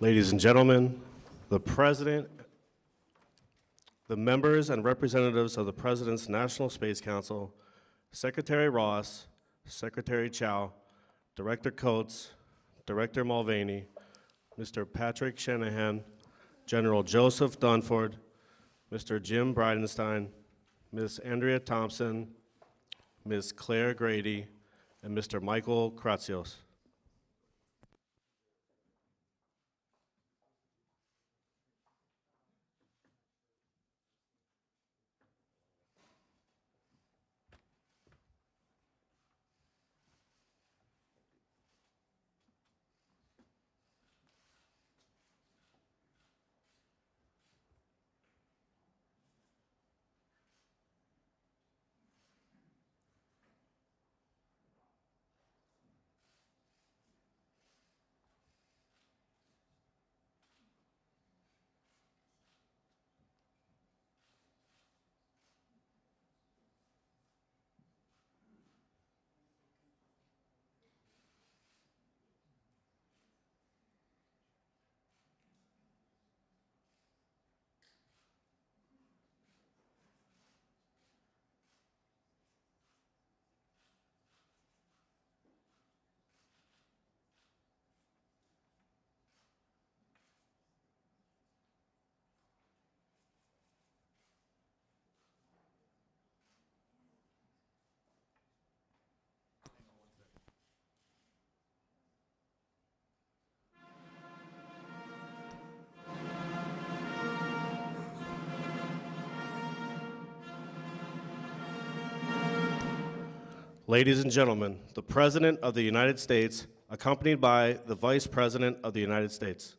Ladies and gentlemen, the President, the members and representatives of the President's National Space Council, Secretary Ross, Secretary Chow, Director Coates, Director Mulvaney, Mr. Patrick Shanahan, General Joseph Dunford, Mr. Jim Bridenstine, Ms. Andrea Thompson, Ms. Claire Grady, and Mr. Michael Kratsios. Ladies and gentlemen, the President of the United States, accompanied by the Vice President of the United States.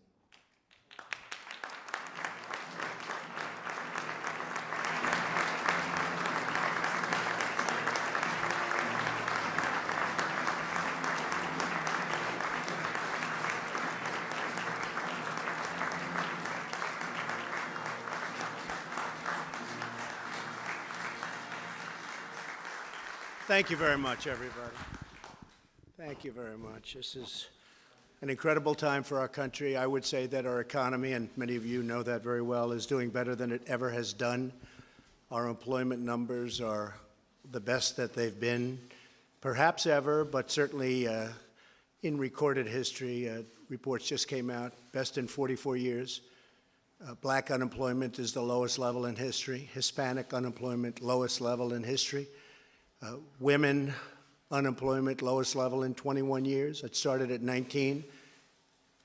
Thank you very much, everybody. Thank you very much. This is an incredible time for our country. I would say that our economy, and many of you know that very well, is doing better than it ever has done. Our employment numbers are the best that they've been, perhaps ever, but certainly in recorded history. Reports just came out, best in 44 years. Black unemployment is the lowest level in history. Hispanic unemployment, lowest level in history. Women unemployment, lowest level in 21 years. It started at 19,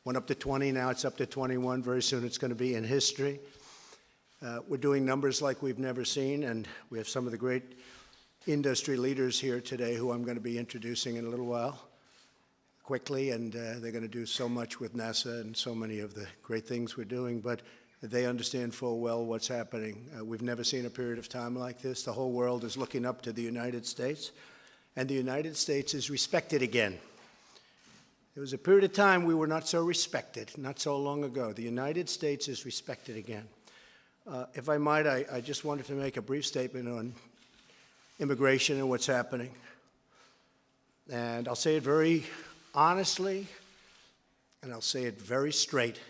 went up to 20, now it's up to 21. Very soon it's going to be in history. We're doing numbers like we've never seen, and we have some of the great industry leaders here today who I'm going to be introducing in a little while, quickly, and they're going to do so much with NASA and so many of the great things we're doing, but they understand full well what's happening. We've never seen a period of time like this. The whole world is looking up to the United States, and the United States is respected again. There was a period of time we were not so respected, not so long ago. The United States is respected again. If I might, I just wanted to make a brief statement on immigration and what's happening. And I'll say it very honestly, and I'll say it very straight.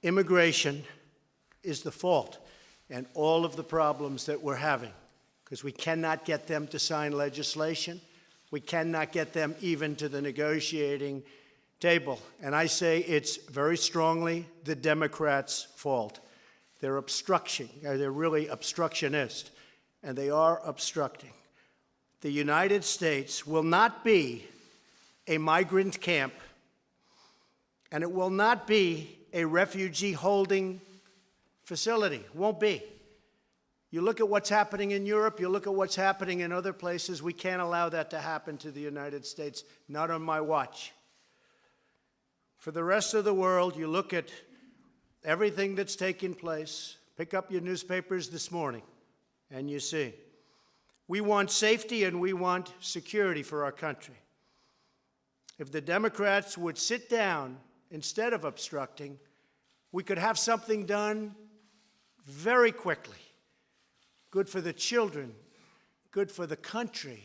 Immigration is the fault and all of the problems that we're having, because we cannot get them to sign legislation. We cannot get them even to the negotiating table. And I say it's very strongly the Democrats' fault. They're obstruction, they're really obstructionist, and they are obstructing. The United States will not be a migrant camp, and it will not be a refugee holding facility. Won't be. You look at what's happening in Europe, you look at what's happening in other places, we can't allow that to happen to the United States, not on my watch. For the rest of the world, you look at everything that's taking place, pick up your newspapers this morning, and you see. We want safety and we want security for our country. If the Democrats would sit down instead of obstructing, we could have something done very quickly. Good for the children, good for the country,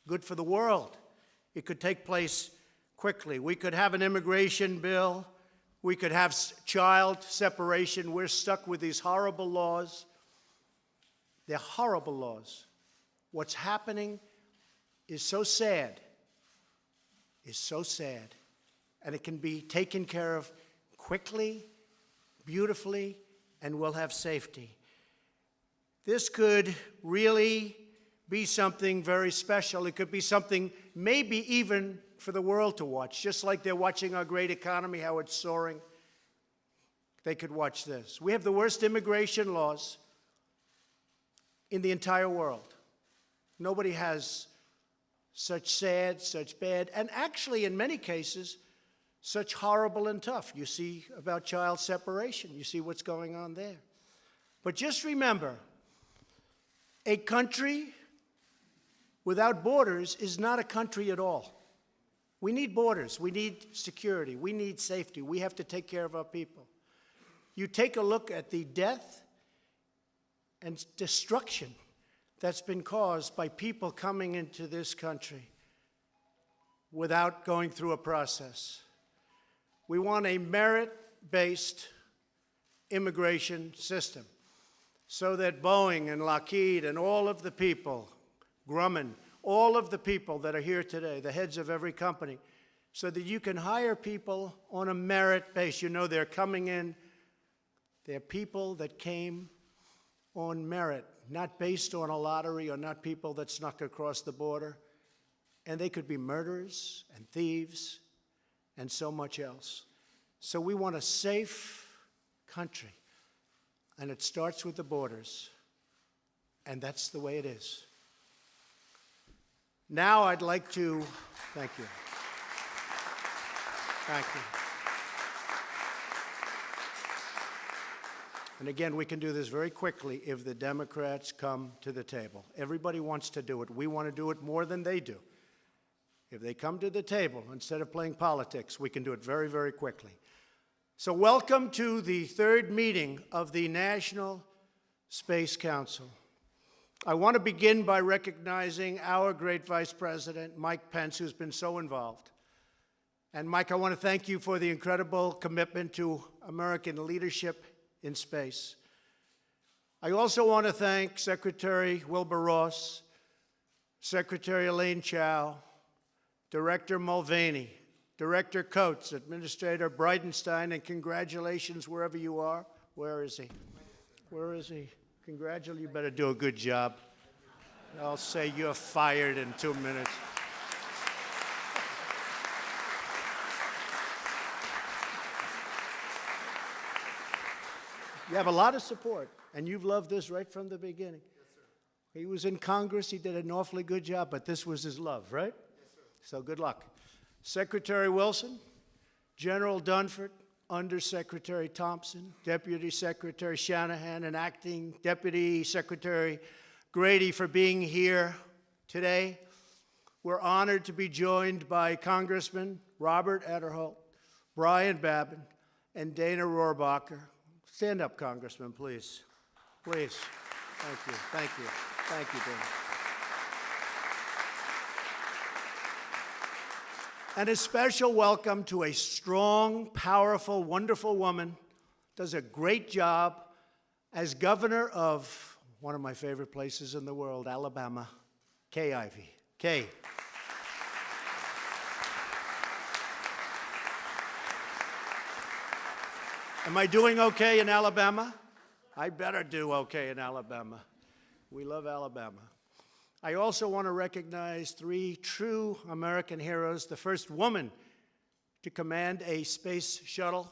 good for the world. It could take place quickly. We could have an immigration bill We could have child separation. We're stuck with these horrible laws. They're horrible laws. What's happening is so sad, and it can be taken care of quickly, beautifully, and we'll have safety. This could really be something very special. It could be something maybe even for the world to watch, just like they're watching our great economy, how it's soaring. They could watch this. We have the worst immigration laws in the entire world. Nobody has such sad, such bad, and actually in many cases, such horrible and tough. You see about child separation. You see what's going on there. But just remember, a country without borders is not a country at all. We need borders. We need security. We need safety. We have to take care of our people. You take a look at the death and destruction that's been caused by people coming into this country without going through a process. We want a merit-based immigration system so that Boeing and Lockheed and all of the people, Grumman, all of the people that are here today, the heads of every company, so that you can hire people on a merit base. You know they're coming in. They're people that came on merit, not based on a lottery or not people that snuck across the border. And they could be murderers and thieves and so much else. So we want a safe country, and it starts with the borders, and that's the way it is. Now I'd like to, thank you. Thank you. And again, we can do this very quickly if the Democrats come to the table. Everybody wants to do it. We want to do it more than they do. If they come to the table, instead of playing politics, we can do it very, very quickly. So welcome to the third meeting of the National Space Council. I want to begin by recognizing our great Vice President, Mike Pence, who's been so involved. And Mike, I want to thank you for the incredible commitment to American leadership in space. I also want to thank Secretary Wilbur Ross, Secretary Elaine Chao, Director Mulvaney, Director Coates, Administrator Bridenstine, and congratulations wherever you are. Where is he? Where is he? Congratulations. You better do a good job. I'll say you're fired in 2 minutes. You have a lot of support, and you've loved this right from the beginning. Yes, sir. He was in Congress. He did an awfully good job, but this was his love, right? Yes, sir. So good luck. Secretary Wilson, General Dunford, Undersecretary Thompson, Deputy Secretary Shanahan, and Acting Deputy Secretary Grady for being here today. We're honored to be joined by Congressman Robert Ederholt, Brian Babin, and Dana Rohrabacher. Stand up, Congressman, please. Please. Thank you. Thank you. Thank you, Dana. And a special welcome to a strong, powerful, wonderful woman, does a great job as governor of one of my favorite places in the world, Alabama, Kay Ivey. Kay. Am I doing okay in Alabama? I better do okay in Alabama. We love Alabama. I also want to recognize 3 true American heroes. The first woman to command a space shuttle,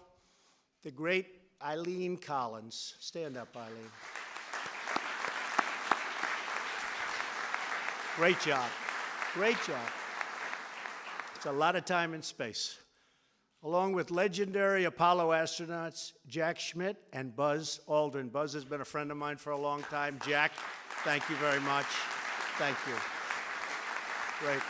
the great Eileen Collins. Stand up, Eileen. Great job. Great job. It's a lot of time in space. Along with legendary Apollo astronauts Jack Schmitt and Buzz Aldrin. Buzz has been a friend of mine for a long time. Jack, thank you very much. Thank you. Great.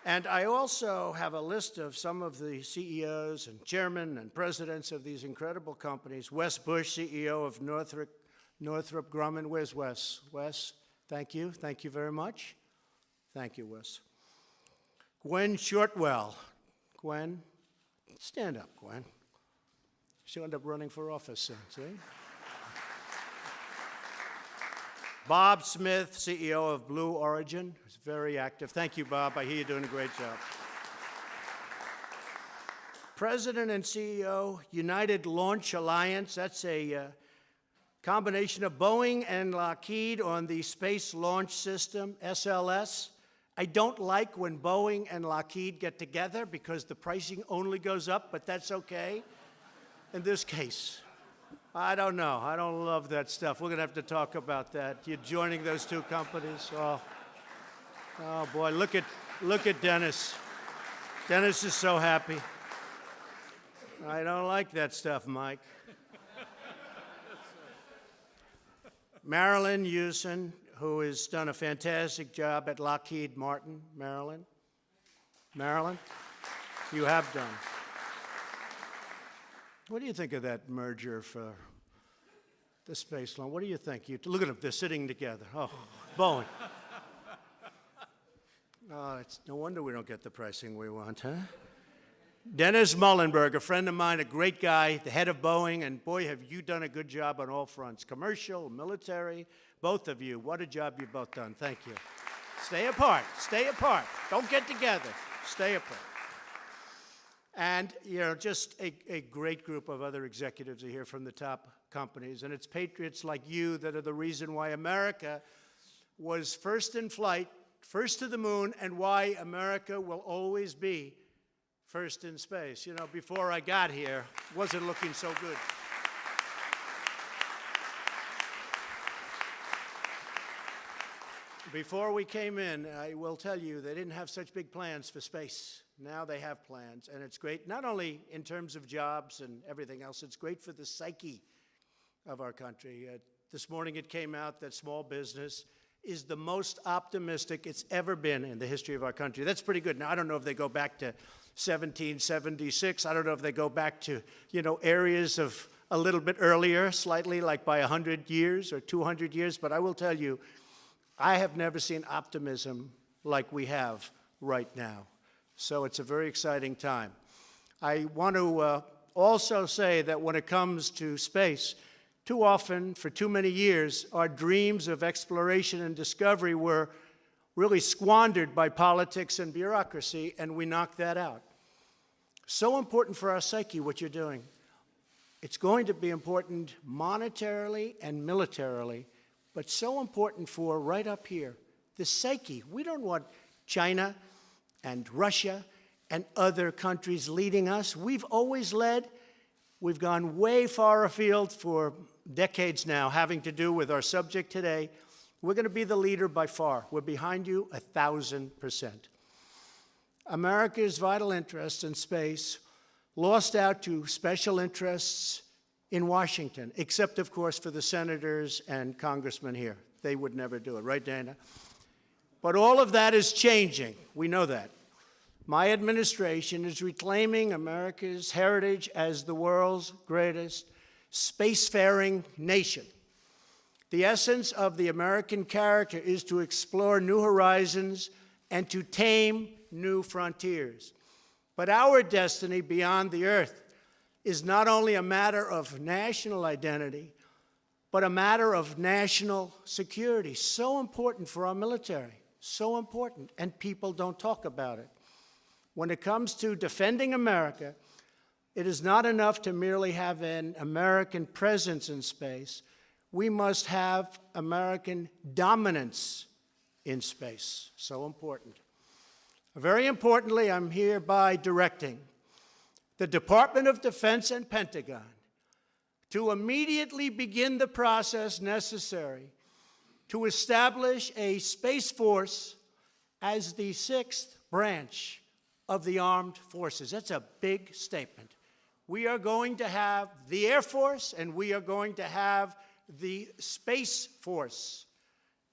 And I also have a list of some of the CEOs and chairmen and presidents of these incredible companies. Wes Bush, CEO of Northrop Grumman. Where's Wes? Wes, thank you. Thank you very much. Thank you, Wes. Gwen Shortwell, Gwen, stand up, Gwen. She'll end up running for office soon, see? Bob Smith, CEO of Blue Origin, is very active. Thank you, Bob. I hear you're doing a great job. President and CEO, United Launch Alliance. That's a combination of Boeing and Lockheed on the Space Launch System, SLS. I don't like when Boeing and Lockheed get together because the pricing only goes up, but that's okay. In this case, I don't know. I don't love that stuff. We're going to have to talk about that. You're joining those two companies. Oh boy, look at Dennis. Dennis is so happy. I don't like that stuff, Mike. Marilyn Hewson, who has done a fantastic job at Lockheed Martin. Marilyn, you have done. What do you think of that merger for the space launch? What do you think? Look at them, they're sitting together. Oh, Boeing. Oh, it's no wonder we don't get the pricing we want, huh? Dennis Muhlenberg, a friend of mine, a great guy, the head of Boeing, and boy, have you done a good job on all fronts, commercial, military, both of you. What a job you've both done. Thank you. Stay apart. Stay apart. Don't get together. Stay apart. And, you know, just a great group of other executives are here from the top companies, and it's patriots like you that are the reason why America was first in flight, first to the moon, and why America will always be first in space. You know, before I got here, wasn't looking so good. Before we came in, I will tell you, they didn't have such big plans for space. Now they have plans, and it's great, not only in terms of jobs and everything else, it's great for the psyche of our country. This morning it came out that small business is the most optimistic it's ever been in the history of our country. That's pretty good. Now, I don't know if they go back to 1776. I don't know if they go back to, you know, areas of a little bit earlier, slightly, like by 100 years or 200 years. But I will tell you, I have never seen optimism like we have right now. So it's a very exciting time. I want to also say that when it comes to space, too often, for too many years, our dreams of exploration and discovery were really squandered by politics and bureaucracy, and we knocked that out. So important for our psyche, what you're doing. It's going to be important monetarily and militarily, but so important for right up here, the psyche. We don't want China and Russia and other countries leading us. We've always led. We've gone way far afield for decades now, having to do with our subject today. We're going to be the leader by far. We're behind you 1,000%. America's vital interest in space lost out to special interests in Washington, except, of course, for the senators and congressmen here. They would never do it, right, Dana? But all of that is changing. We know that. My administration is reclaiming America's heritage as the world's greatest spacefaring nation. The essence of the American character is to explore new horizons and to tame new frontiers. But our destiny beyond the Earth is not only a matter of national identity, but a matter of national security. So important for our military, so important, and people don't talk about it. When it comes to defending America, it is not enough to merely have an American presence in space. We must have American dominance in space. So important. Very importantly, I'm hereby directing the Department of Defense and Pentagon to immediately begin the process necessary to establish a Space Force as the 6th branch of the armed forces. That's a big statement. We are going to have the Air Force and we are going to have the Space Force,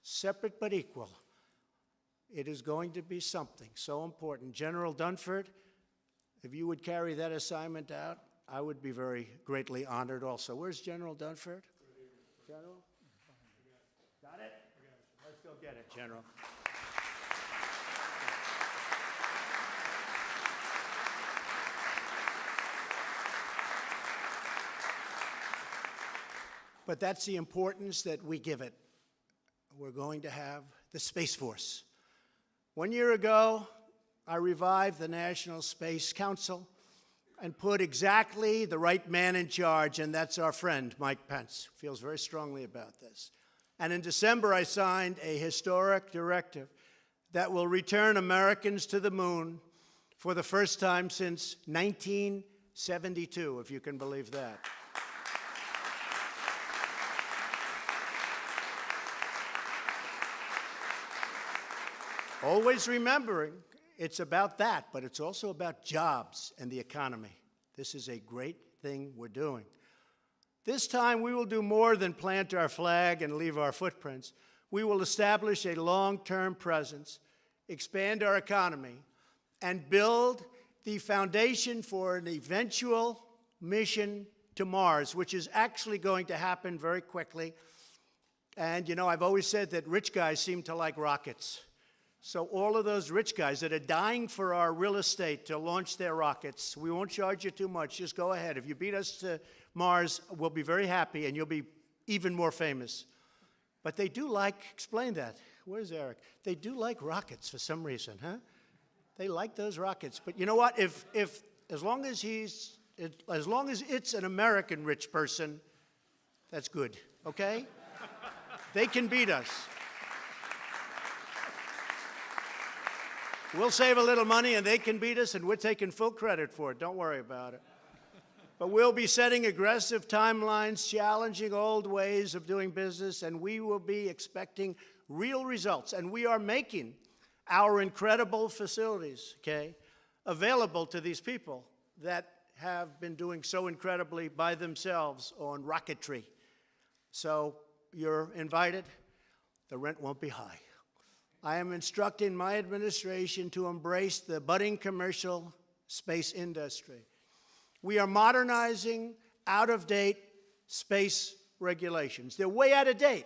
separate but equal. It is going to be something so important. General Dunford, if you would carry that assignment out, I would be very greatly honored also. Where's General Dunford? General? Got it? Let's go get it, General. but that's the importance that we give it. We're going to have the Space Force. 1 year ago, I revived the National Space Council and put exactly the right man in charge, and that's our friend, Mike Pence. Feels very strongly about this. And in December, I signed a historic directive that will return Americans to the moon for the first time since 1972, if you can believe that. Always remembering it's about that, but it's also about jobs and the economy. This is a great thing we're doing. This time, we will do more than plant our flag and leave our footprints. We will establish a long-term presence, expand our economy, and build the foundation for an eventual mission to Mars, which is actually going to happen very quickly. And, you know, I've always said that rich guys seem to like rockets. So all of those rich guys that are dying for our real estate to launch their rockets, we won't charge you too much. Just go ahead. If you beat us to Mars, we'll be very happy, and you'll be even more famous. But they do like, explain that. Where's Eric? They do like rockets for some reason, huh? They like those rockets. But you know what? As long as it's an American rich person, that's good, okay? They can beat us. We'll save a little money, and they can beat us, and we're taking full credit for it. Don't worry about it. But we'll be setting aggressive timelines, challenging old ways of doing business, and we will be expecting real results. And we are making our incredible facilities, okay, available to these people that have been doing so incredibly by themselves on rocketry. So you're invited. The rent won't be high. I am instructing my administration to embrace the budding commercial space industry. We are modernizing out-of-date space regulations. They're way out of date.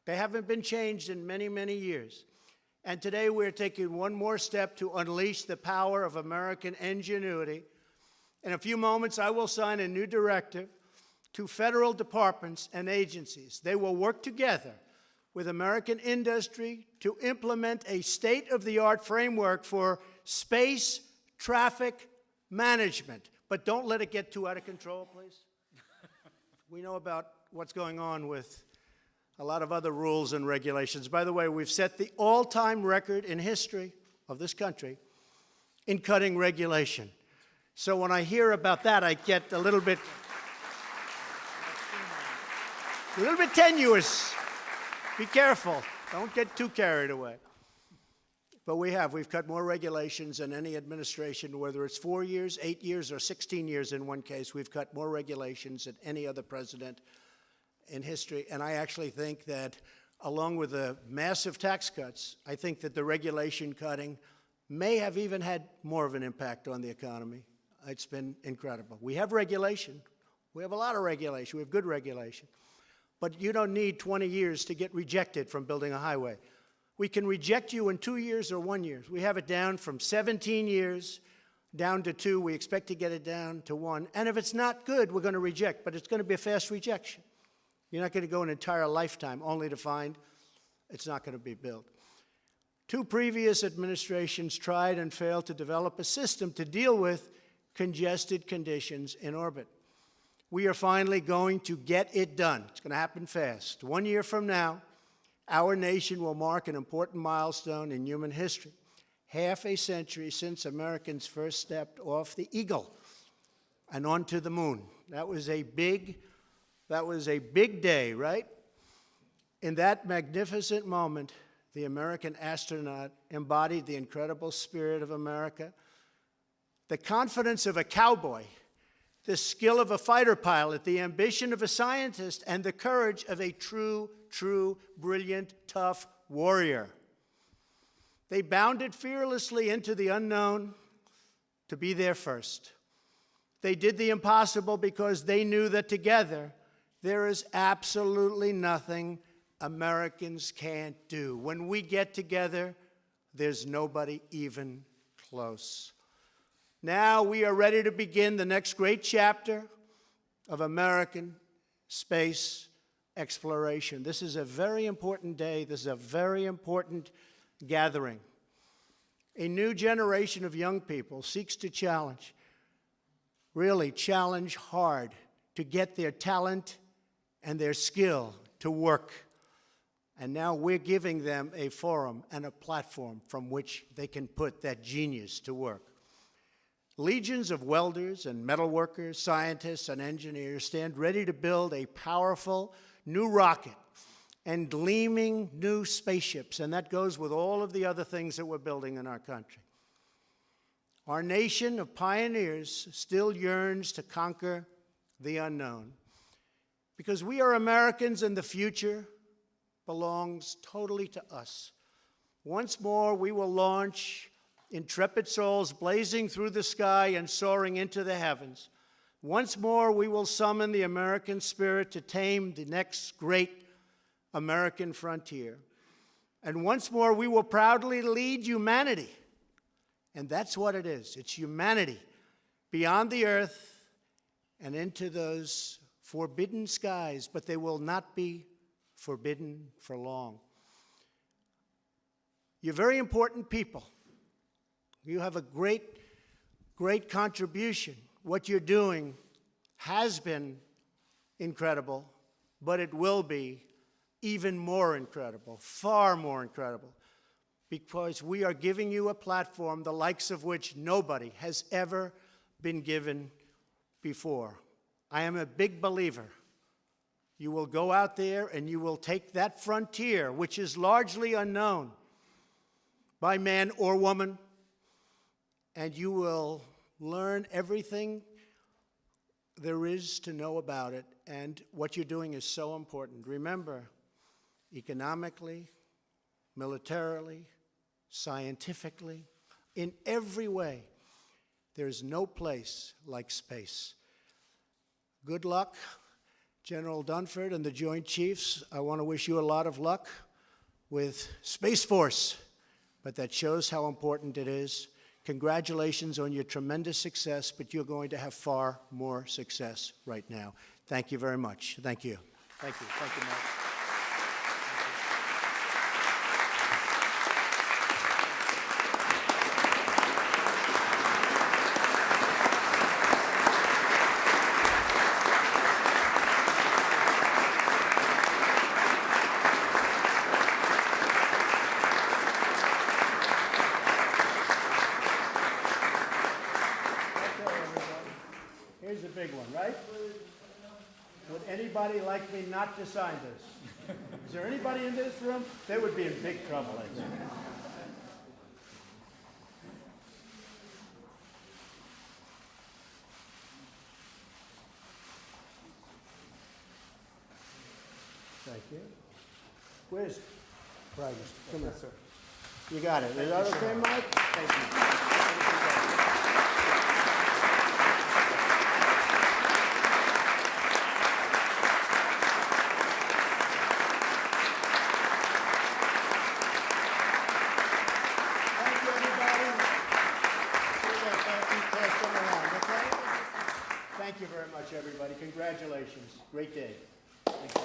They haven't been changed in many, many years. And today we're taking one more step to unleash the power of American ingenuity. In a few moments, I will sign a new directive to federal departments and agencies. They will work together with American industry to implement a state-of-the-art framework for space traffic management. But don't let it get too out of control, please. We know about what's going on with a lot of other rules and regulations. By the way, we've set the all-time record in history of this country in cutting regulation. So when I hear about that, I get a little bit tenuous. Be careful. Don't get too carried away. But we've cut more regulations than any administration, whether it's 4 years, 8 years, or 16 years in one case. We've cut more regulations than any other president in history. And I actually think that, along with the massive tax cuts, I think that the regulation cutting may have even had more of an impact on the economy. It's been incredible. We have regulation. We have a lot of regulation. We have good regulation. But you don't need 20 years to get rejected from building a highway. We can reject you in 2 years or 1 year. We have it down from 17 years down to 2. We expect to get it down to 1. And if it's not good, we're going to reject, but it's going to be a fast rejection. You're not going to go an entire lifetime only to find it's not going to be built. 2 previous administrations tried and failed to develop a system to deal with congested conditions in orbit. We are finally going to get it done. It's going to happen fast. 1 year from now, our nation will mark an important milestone in human history. Half a century since Americans first stepped off the Eagle and onto the moon. That was a big day, right? In that magnificent moment, the American astronaut embodied the incredible spirit of America, the confidence of a cowboy, the skill of a fighter pilot, the ambition of a scientist, and the courage of a true, brilliant, tough warrior. They bounded fearlessly into the unknown to be there first. They did the impossible because they knew that together there is absolutely nothing Americans can't do. When we get together, there's nobody even close. Now we are ready to begin the next great chapter of American space exploration. This is a very important day. This is a very important gathering. A new generation of young people seeks to challenge, really challenge hard, to get their talent and their skill to work. And now we're giving them a forum and a platform from which they can put that genius to work. Legions of welders and metalworkers, scientists and engineers stand ready to build a powerful new rocket and gleaming new spaceships, and that goes with all of the other things that we're building in our country. Our nation of pioneers still yearns to conquer the unknown, because we are Americans and the future belongs totally to us. Once more, we will launch intrepid souls blazing through the sky and soaring into the heavens. Once more, we will summon the American spirit to tame the next great American frontier. And once more, we will proudly lead humanity. And that's what it is. It's humanity beyond the earth and into those forbidden skies, but they will not be forbidden for long. You're very important people. You have a great, great contribution. What you're doing has been incredible, but it will be even more incredible, far more incredible, because we are giving you a platform the likes of which nobody has ever been given before. I am a big believer. You will go out there and you will take that frontier, which is largely unknown by man or woman, and you will learn everything there is to know about it. And what you're doing is so important. Remember, economically, militarily, scientifically, in every way, there's no place like space. Good luck, General Dunford and the Joint Chiefs. I want to wish you a lot of luck with Space Force, but that shows how important it is. Congratulations on your tremendous success, but you're going to have far more success right now. Thank you very much. Thank you. Thank you. Thank you, Mark. Here's a big one, right? Would anybody like me not to sign this? Is there anybody in this room? They would be in big trouble, I think. Thank you. Where's Prime Minister? Come here, sir. You got it. Is that okay, Mike? Thank you. Thank you very much, everybody. Congratulations. Great day. Thank you.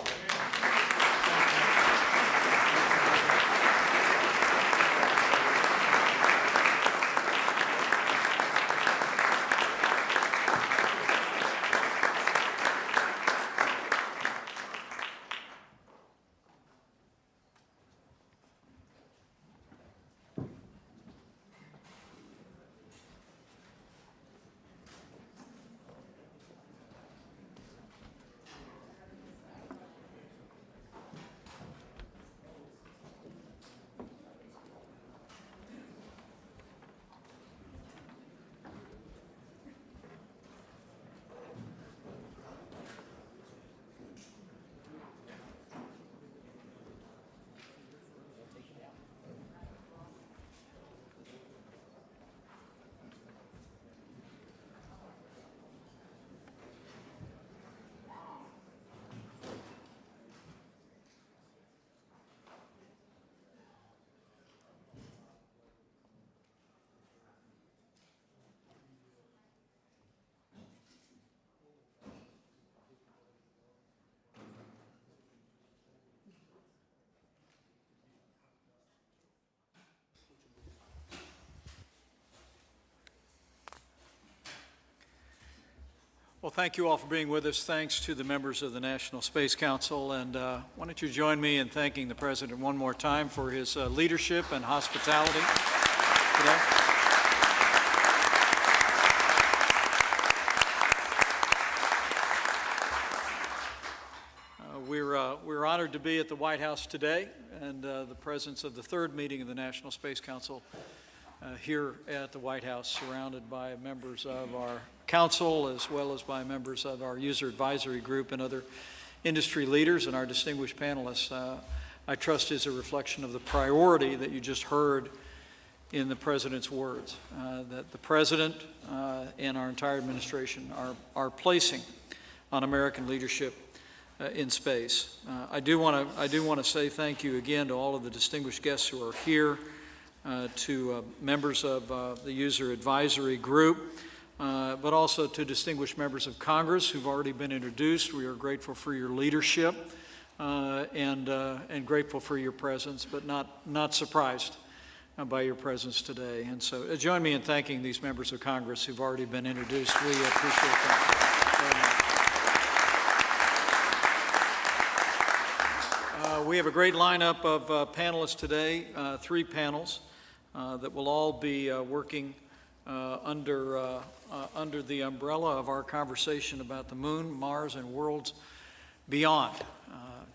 Well, thank you all for being with us. Thanks to the members of the National Space Council. And why don't you join me in thanking the President one more time for his leadership and hospitality today. We're honored to be at the White House today and the presence of the third meeting of the National Space Council here at the White House, surrounded by members of our council as well as by members of our user advisory group and other industry leaders and our distinguished panelists. I trust is a reflection of the priority that you just heard in the President's words, that the President and our entire administration are placing on American leadership in space. I do want to say thank you again to all of the distinguished guests who are here, to members of the user advisory group, but also to distinguished members of Congress who've already been introduced. We are grateful for your leadership and grateful for your presence, but not surprised by your presence today. And so join me in thanking these members of Congress who've already been introduced. We appreciate that very much. We have a great lineup of panelists today, 3 panels that will all be working under the umbrella of our conversation about the moon, Mars, and worlds beyond.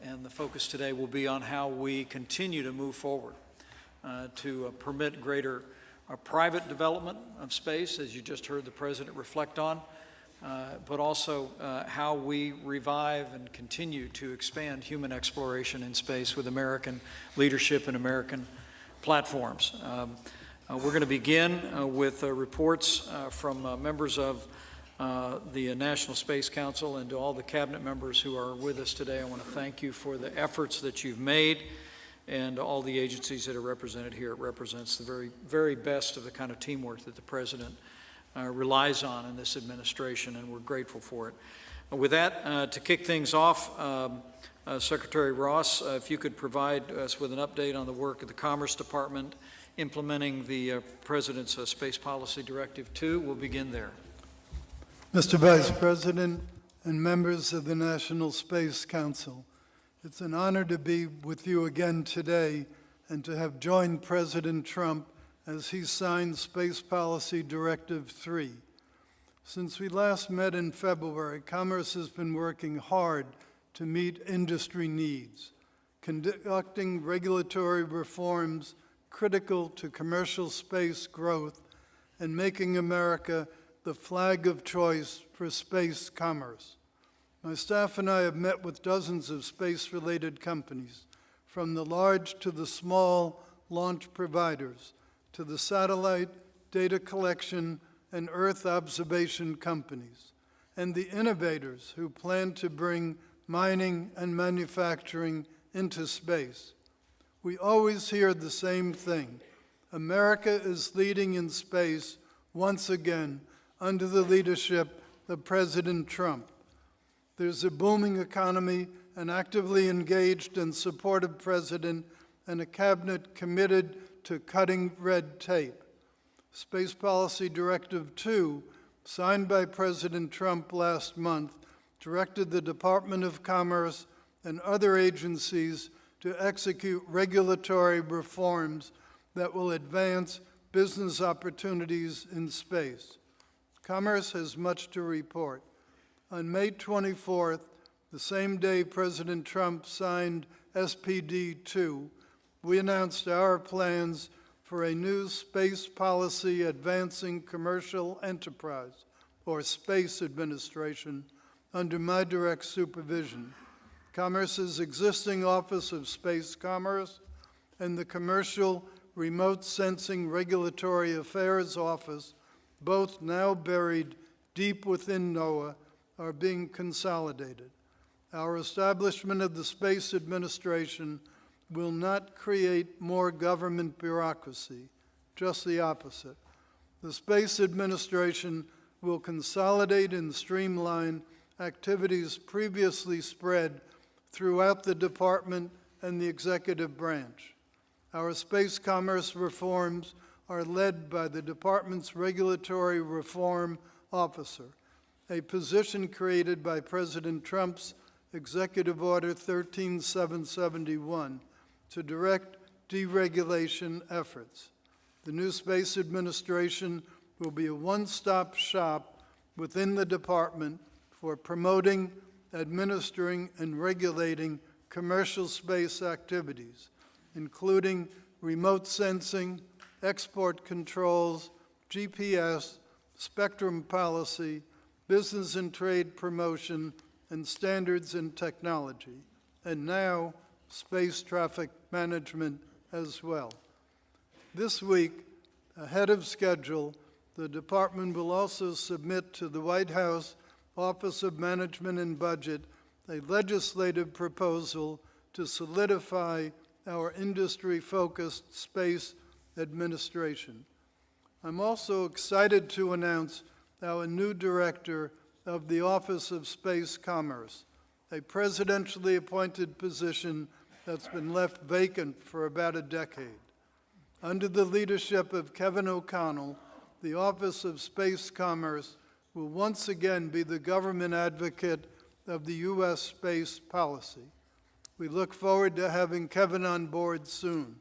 And the focus today will be on how we continue to move forward to permit greater private development of space, as you just heard the President reflect on, but also how we revive and continue to expand human exploration in space with American leadership and American platforms. We're going to begin with reports from members of the National Space Council, and to all the cabinet members who are with us today. I want to thank you for the efforts that you've made, and all the agencies that are represented here. It represents the very, very best of the kind of teamwork that the President relies on in this administration, and we're grateful for it. With that, to kick things off, Secretary Ross, if you could provide us with an update on the work of the Commerce Department implementing the President's Space Policy Directive 2. We'll begin there. Mr. Vice President and members of the National Space Council, it's an honor to be with you again today and to have joined President Trump as he signed Space Policy Directive 3. Since we last met in February, Commerce has been working hard to meet industry needs, conducting regulatory reforms critical to commercial space growth, and making America the flag of choice for space commerce. My staff and I have met with dozens of space-related companies, from the large to the small launch providers, to the satellite, data collection, and Earth observation companies, and the innovators who plan to bring mining and manufacturing into space. We always hear the same thing. America is leading in space once again under the leadership of President Trump. There's a booming economy, an actively engaged and supportive president, and a cabinet committed to cutting red tape. Space Policy Directive 2, signed by President Trump last month, directed the Department of Commerce and other agencies to execute regulatory reforms that will advance business opportunities in space. Commerce has much to report. On May 24th, the same day President Trump signed SPD 2, we announced our plans for a new Space Policy Advancing Commercial Enterprise, or Space Administration, under my direct supervision. Commerce's existing Office of Space Commerce and the Commercial Remote Sensing Regulatory Affairs Office, both now buried deep within NOAA, are being consolidated. Our establishment of the Space Administration will not create more government bureaucracy, just the opposite. The Space Administration will consolidate and streamline activities previously spread throughout the department and the executive branch. Our space commerce reforms are led by the department's Regulatory Reform Officer, a position created by President Trump's Executive Order 13771 to direct deregulation efforts. The new Space Administration will be a one-stop shop within the department for promoting, administering, and regulating commercial space activities, including remote sensing, export controls, GPS, spectrum policy, business and trade promotion, and standards and technology, and now space traffic management as well. This week, ahead of schedule, the department will also submit to the White House Office of Management and Budget a legislative proposal to solidify our industry-focused space administration. I'm also excited to announce our new director of the Office of Space Commerce, a presidentially appointed position that's been left vacant for about a decade. Under the leadership of Kevin O'Connell, the Office of Space Commerce will once again be the government advocate of the U.S. space policy. We look forward to having Kevin on board soon.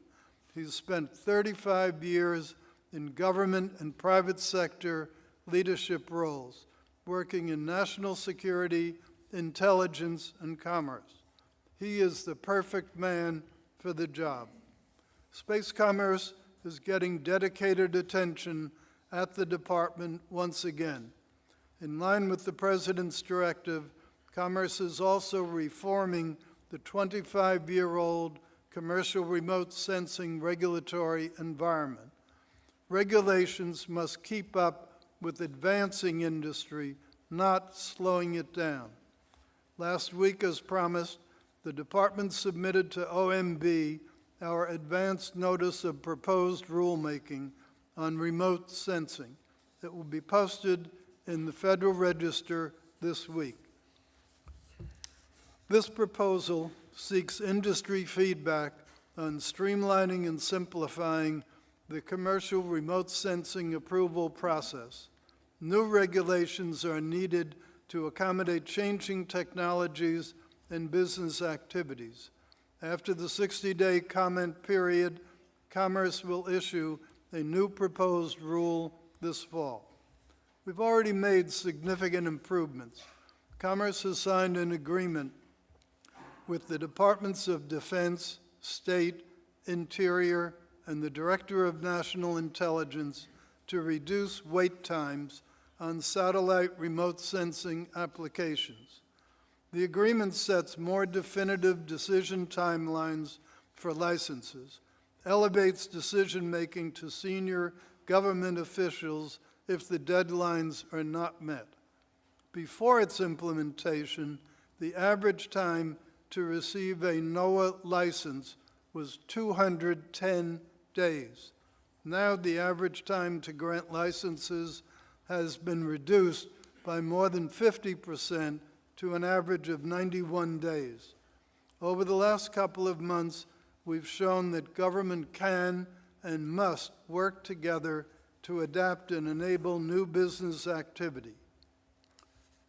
He's spent 35 years in government and private sector leadership roles, working in national security, intelligence, and commerce. He is the perfect man for the job. Space commerce is getting dedicated attention at the department once again. In line with the President's directive, Commerce is also reforming the 25-year-old commercial remote sensing regulatory environment. Regulations must keep up with advancing industry, not slowing it down. Last week, as promised, the department submitted to OMB our advanced notice of proposed rulemaking on remote sensing that will be posted in the Federal Register this week. This proposal seeks industry feedback on streamlining and simplifying the commercial remote sensing approval process. New regulations are needed to accommodate changing technologies and business activities. After the 60-day comment period, Commerce will issue a new proposed rule this fall. We've already made significant improvements. Commerce has signed an agreement with the Departments of Defense, State, Interior, and the Director of National Intelligence to reduce wait times on satellite remote sensing applications. The agreement sets more definitive decision timelines for licenses, elevates decision-making to senior government officials if the deadlines are not met. Before its implementation, the average time to receive a NOAA license was 210 days. Now the average time to grant licenses has been reduced by more than 50% to an average of 91 days. Over the last couple of months, we've shown that government can and must work together to adapt and enable new business activity.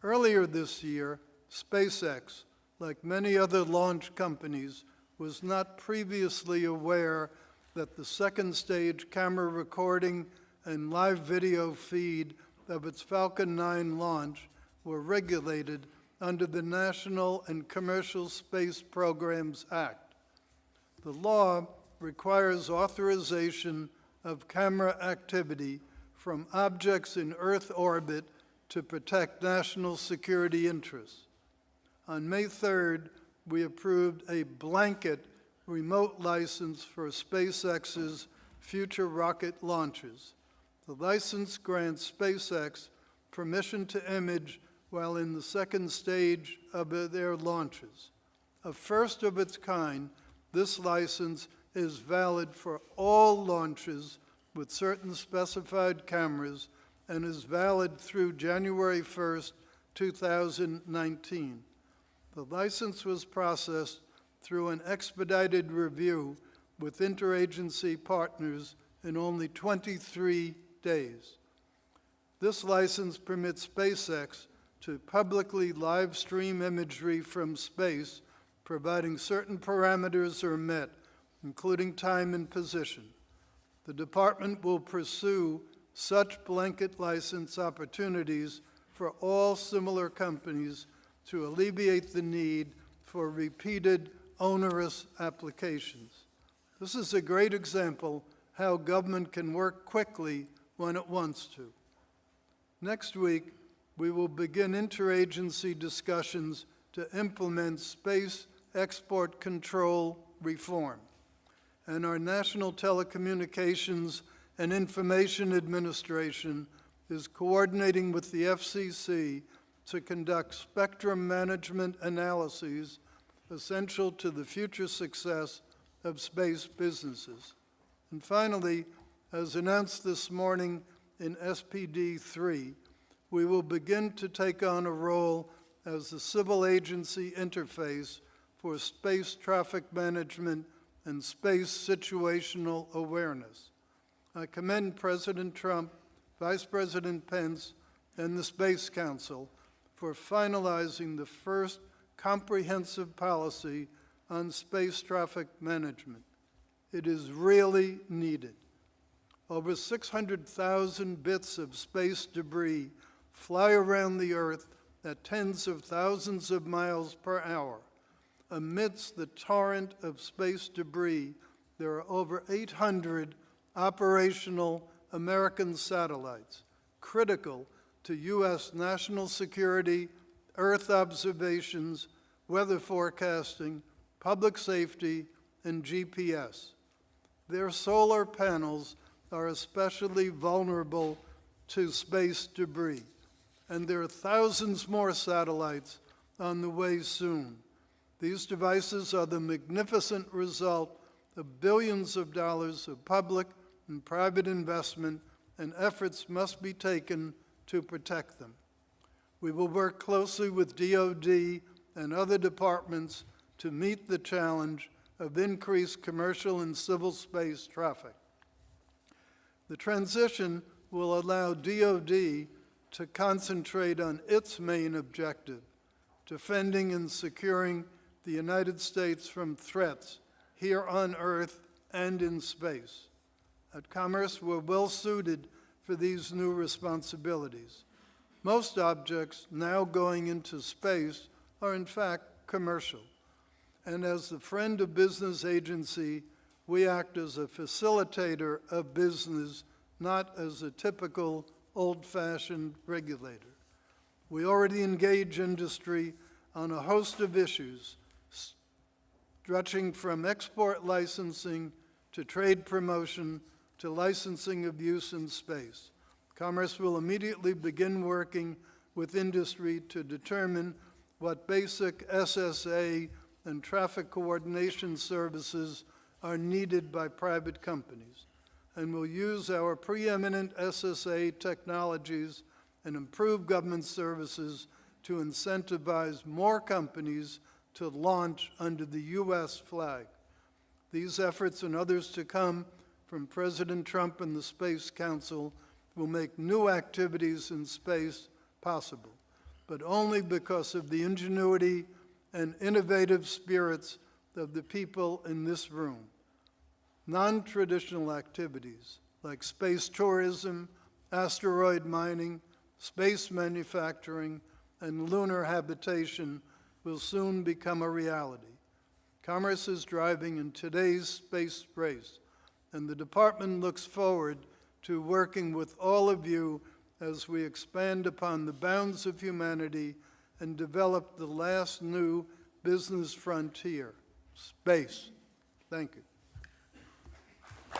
Earlier this year, SpaceX, like many other launch companies, was not previously aware that the second stage camera recording and live video feed of its Falcon 9 launch were regulated under the National and Commercial Space Programs Act. The law requires authorization of camera activity from objects in Earth orbit to protect national security interests. On May 3rd, we approved a blanket remote license for SpaceX's future rocket launches. The license grants SpaceX permission to image while in the second stage of their launches. A first of its kind, this license is valid for all launches with certain specified cameras and is valid through January 1st, 2019. The license was processed through an expedited review with interagency partners in only 23 days. This license permits SpaceX to publicly live stream imagery from space, providing certain parameters are met, including time and position. The department will pursue such blanket license opportunities for all similar companies to alleviate the need for repeated onerous applications. This is a great example how government can work quickly when it wants to. Next week, we will begin interagency discussions to implement space export control reform. And our National Telecommunications and Information Administration is coordinating with the FCC to conduct spectrum management analyses essential to the future success of space businesses. And finally, as announced this morning in SPD 3, we will begin to take on a role as the civil agency interface for space traffic management and space situational awareness. I commend President Trump, Vice President Pence, and the Space Council for finalizing the first comprehensive policy on space traffic management. It is really needed. Over 600,000 bits of space debris fly around the Earth at tens of thousands of miles per hour. Amidst the torrent of space debris, there are over 800 operational American satellites, critical to U.S. national security, Earth observations, weather forecasting, public safety, and GPS. Their solar panels are especially vulnerable to space debris, and there are thousands more satellites on the way soon. These devices are the magnificent result of billions of dollars of public and private investment, and efforts must be taken to protect them. We will work closely with DoD and other departments to meet the challenge of increased commercial and civil space traffic. The transition will allow DoD to concentrate on its main objective, defending and securing the United States from threats here on Earth and in space. At Commerce, we're well suited for these new responsibilities. Most objects now going into space are in fact commercial. And as the Friend of Business agency, we act as a facilitator of business, not as a typical old-fashioned regulator. We already engage industry on a host of issues, stretching from export licensing to trade promotion to licensing of use in space. Commerce will immediately begin working with industry to determine what basic SSA and traffic coordination services are needed by private companies, and will use our preeminent SSA technologies and improved government services to incentivize more companies to launch under the U.S. flag. These efforts and others to come from President Trump and the Space Council will make new activities in space possible, but only because of the ingenuity and innovative spirits of the people in this room. Non-traditional activities like space tourism, asteroid mining, space manufacturing, and lunar habitation will soon become a reality. Commerce is driving in today's space race, and the department looks forward to working with all of you as we expand upon the bounds of humanity and develop the last new business frontier, space. Thank you. Is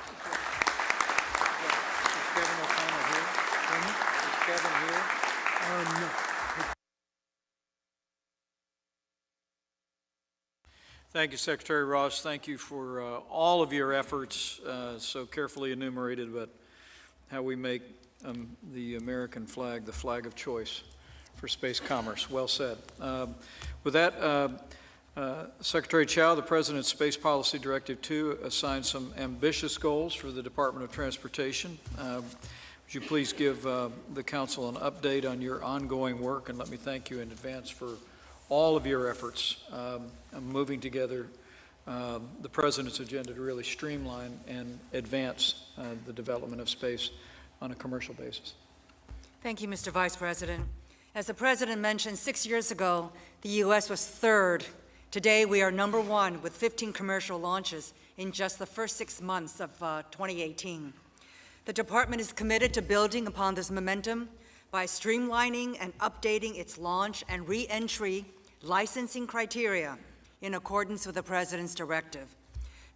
Kevin O'Connell here? Is Kevin here? No. Thank you, Secretary Ross. Thank you for all of your efforts, so carefully enumerated about how we make the American flag the flag of choice for space commerce. Well said. With that, Secretary Chow, the President's Space Policy Directive 2 assigned some ambitious goals for the Department of Transportation. Would would you please give the council an update on your ongoing work, and let me thank you in advance for all of your efforts moving together the President's agenda to really streamline and advance the development of space on a commercial basis. Thank you, Mr. Vice President. As the President mentioned, 6 years ago, the U.S. was third. Today, we are number one with 15 commercial launches in just the first 6 months of 2018. The Department is committed to building upon this momentum by streamlining and updating its launch and re-entry licensing criteria in accordance with the President's directive.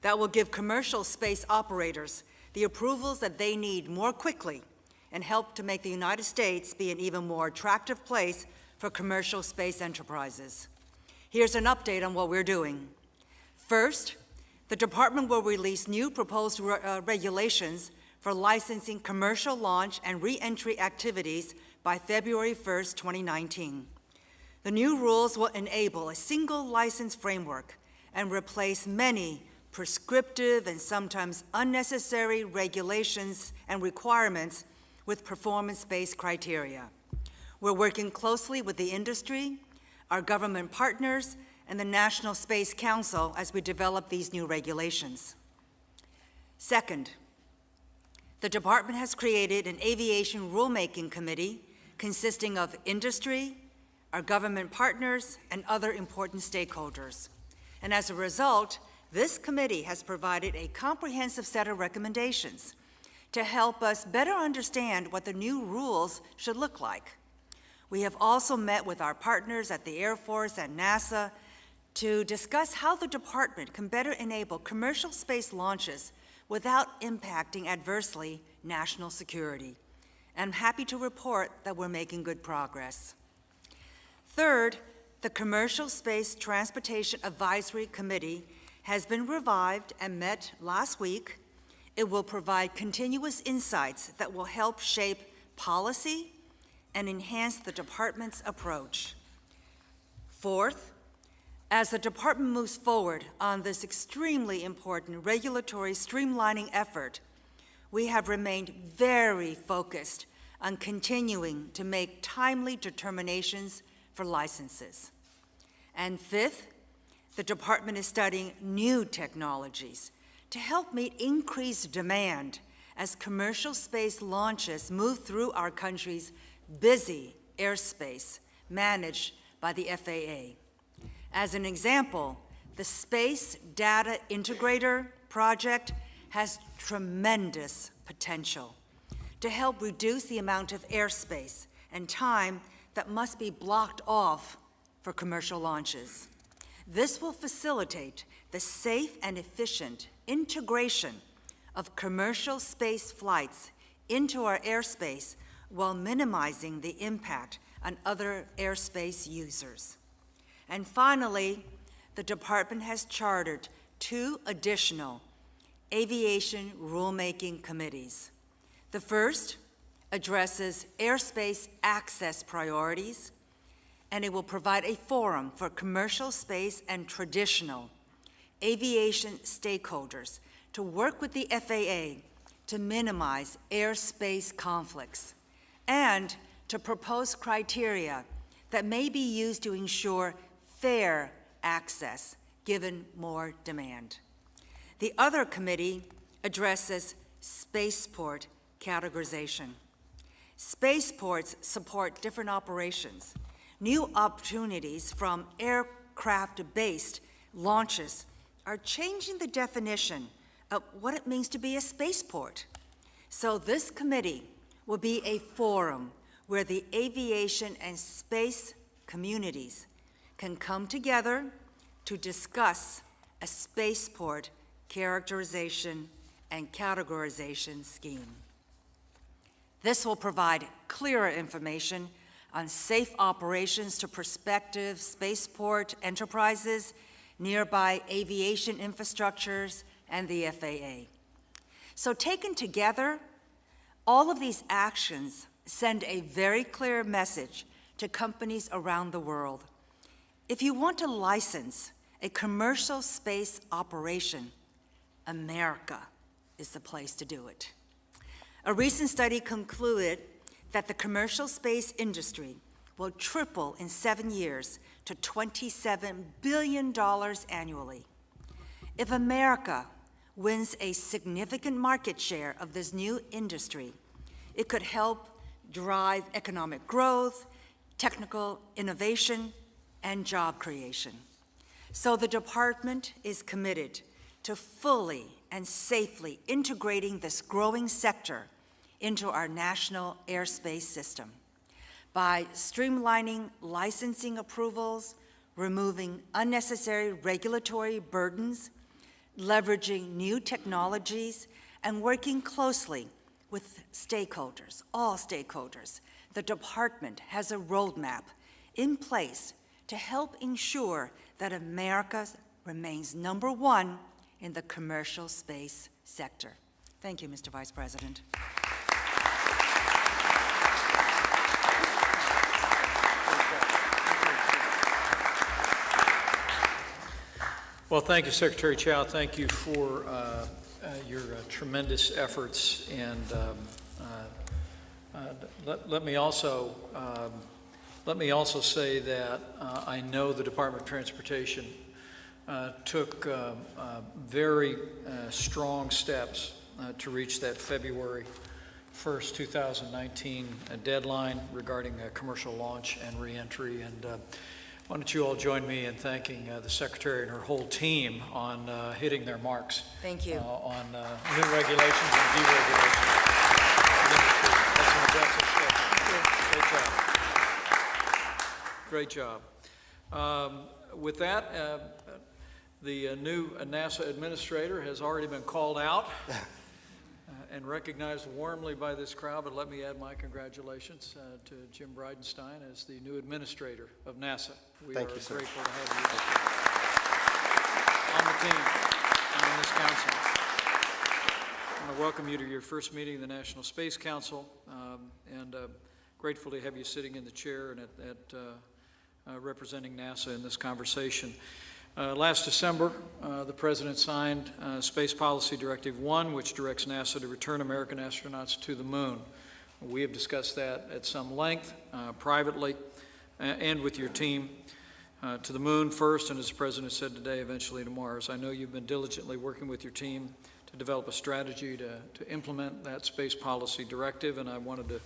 That will give commercial space operators the approvals that they need more quickly and help to make the United States be an even more attractive place for commercial space enterprises. Here's an update on what we're doing. First, the Department will release new proposed regulations for licensing commercial launch and re-entry activities by February 1st, 2019. The new rules will enable a single license framework and replace many prescriptive and sometimes unnecessary regulations and requirements with performance-based criteria. We're working closely with the industry, our government partners, and the National Space Council as we develop these new regulations. Second, the Department has created an aviation rulemaking committee consisting of industry, our government partners, and other important stakeholders. And as a result, this committee has provided a comprehensive set of recommendations to help us better understand what the new rules should look like. We have also met with our partners at the Air Force and NASA to discuss how the Department can better enable commercial space launches without impacting adversely national security. I'm happy to report that we're making good progress. Third, the Commercial Space Transportation Advisory Committee has been revived and met last week. It will provide continuous insights that will help shape policy and enhance the Department's approach. Fourth, as the Department moves forward on this extremely important regulatory streamlining effort, we have remained very focused on continuing to make timely determinations for licenses. And fifth, the Department is studying new technologies to help meet increased demand as commercial space launches move through our country's busy airspace managed by the FAA. As an example, the Space Data Integrator project has tremendous potential to help reduce the amount of airspace and time that must be blocked off for commercial launches. This will facilitate the safe and efficient integration of commercial space flights into our airspace while minimizing the impact on other airspace users. And finally, the Department has chartered 2 additional aviation rulemaking committees. The first addresses airspace access priorities, and it will provide a forum for commercial space and traditional aviation stakeholders to work with the FAA to minimize airspace conflicts and to propose criteria that may be used to ensure fair access given more demand. The other committee addresses spaceport categorization. Spaceports support different operations. New opportunities from aircraft-based launches are changing the definition of what it means to be a spaceport. So this committee will be a forum where the aviation and space communities can come together to discuss a spaceport characterization and categorization scheme. This will provide clearer information on safe operations to prospective spaceport enterprises, nearby aviation infrastructures, and the FAA. So taken together, all of these actions send a very clear message to companies around the world. If you want to license a commercial space operation, America is the place to do it. A recent study concluded that the commercial space industry will triple in 7 years to $27 billion annually. If America wins a significant market share of this new industry, it could help drive economic growth, technical innovation, and job creation. So the department is committed to fully and safely integrating this growing sector into our national airspace system by streamlining licensing approvals, removing unnecessary regulatory burdens, leveraging new technologies, and working closely with stakeholders, all stakeholders. The department has a roadmap in place to help ensure that America remains #1 in the commercial space sector. Thank you, Mr. Vice President. Well, thank you, Secretary Chow. Thank you for your tremendous efforts. And let me also say that I know the Department of Transportation took very strong steps to reach that February 1st, 2019 deadline regarding commercial launch and reentry. And why don't you all join me in thanking the Secretary and her whole team on hitting their marks. Thank you. On new regulations and deregulations. That's an aggressive schedule. Great job. With that, the new NASA administrator has already been called out and recognized warmly by this crowd, but let me add my congratulations to Jim Bridenstine as the new administrator of NASA. We are grateful to have you on the team and in this council. I want to welcome you to your first meeting of the National Space Council, and grateful to have you sitting in the chair and representing NASA in this conversation. Last December, the President signed Space Policy Directive 1, which directs NASA to return American astronauts to the moon. We have discussed that at some length, privately, and with your team. To the moon first, and as the President said today, eventually to Mars. I know you've been diligently working with your team to develop a strategy to implement that Space Policy Directive, and I wanted to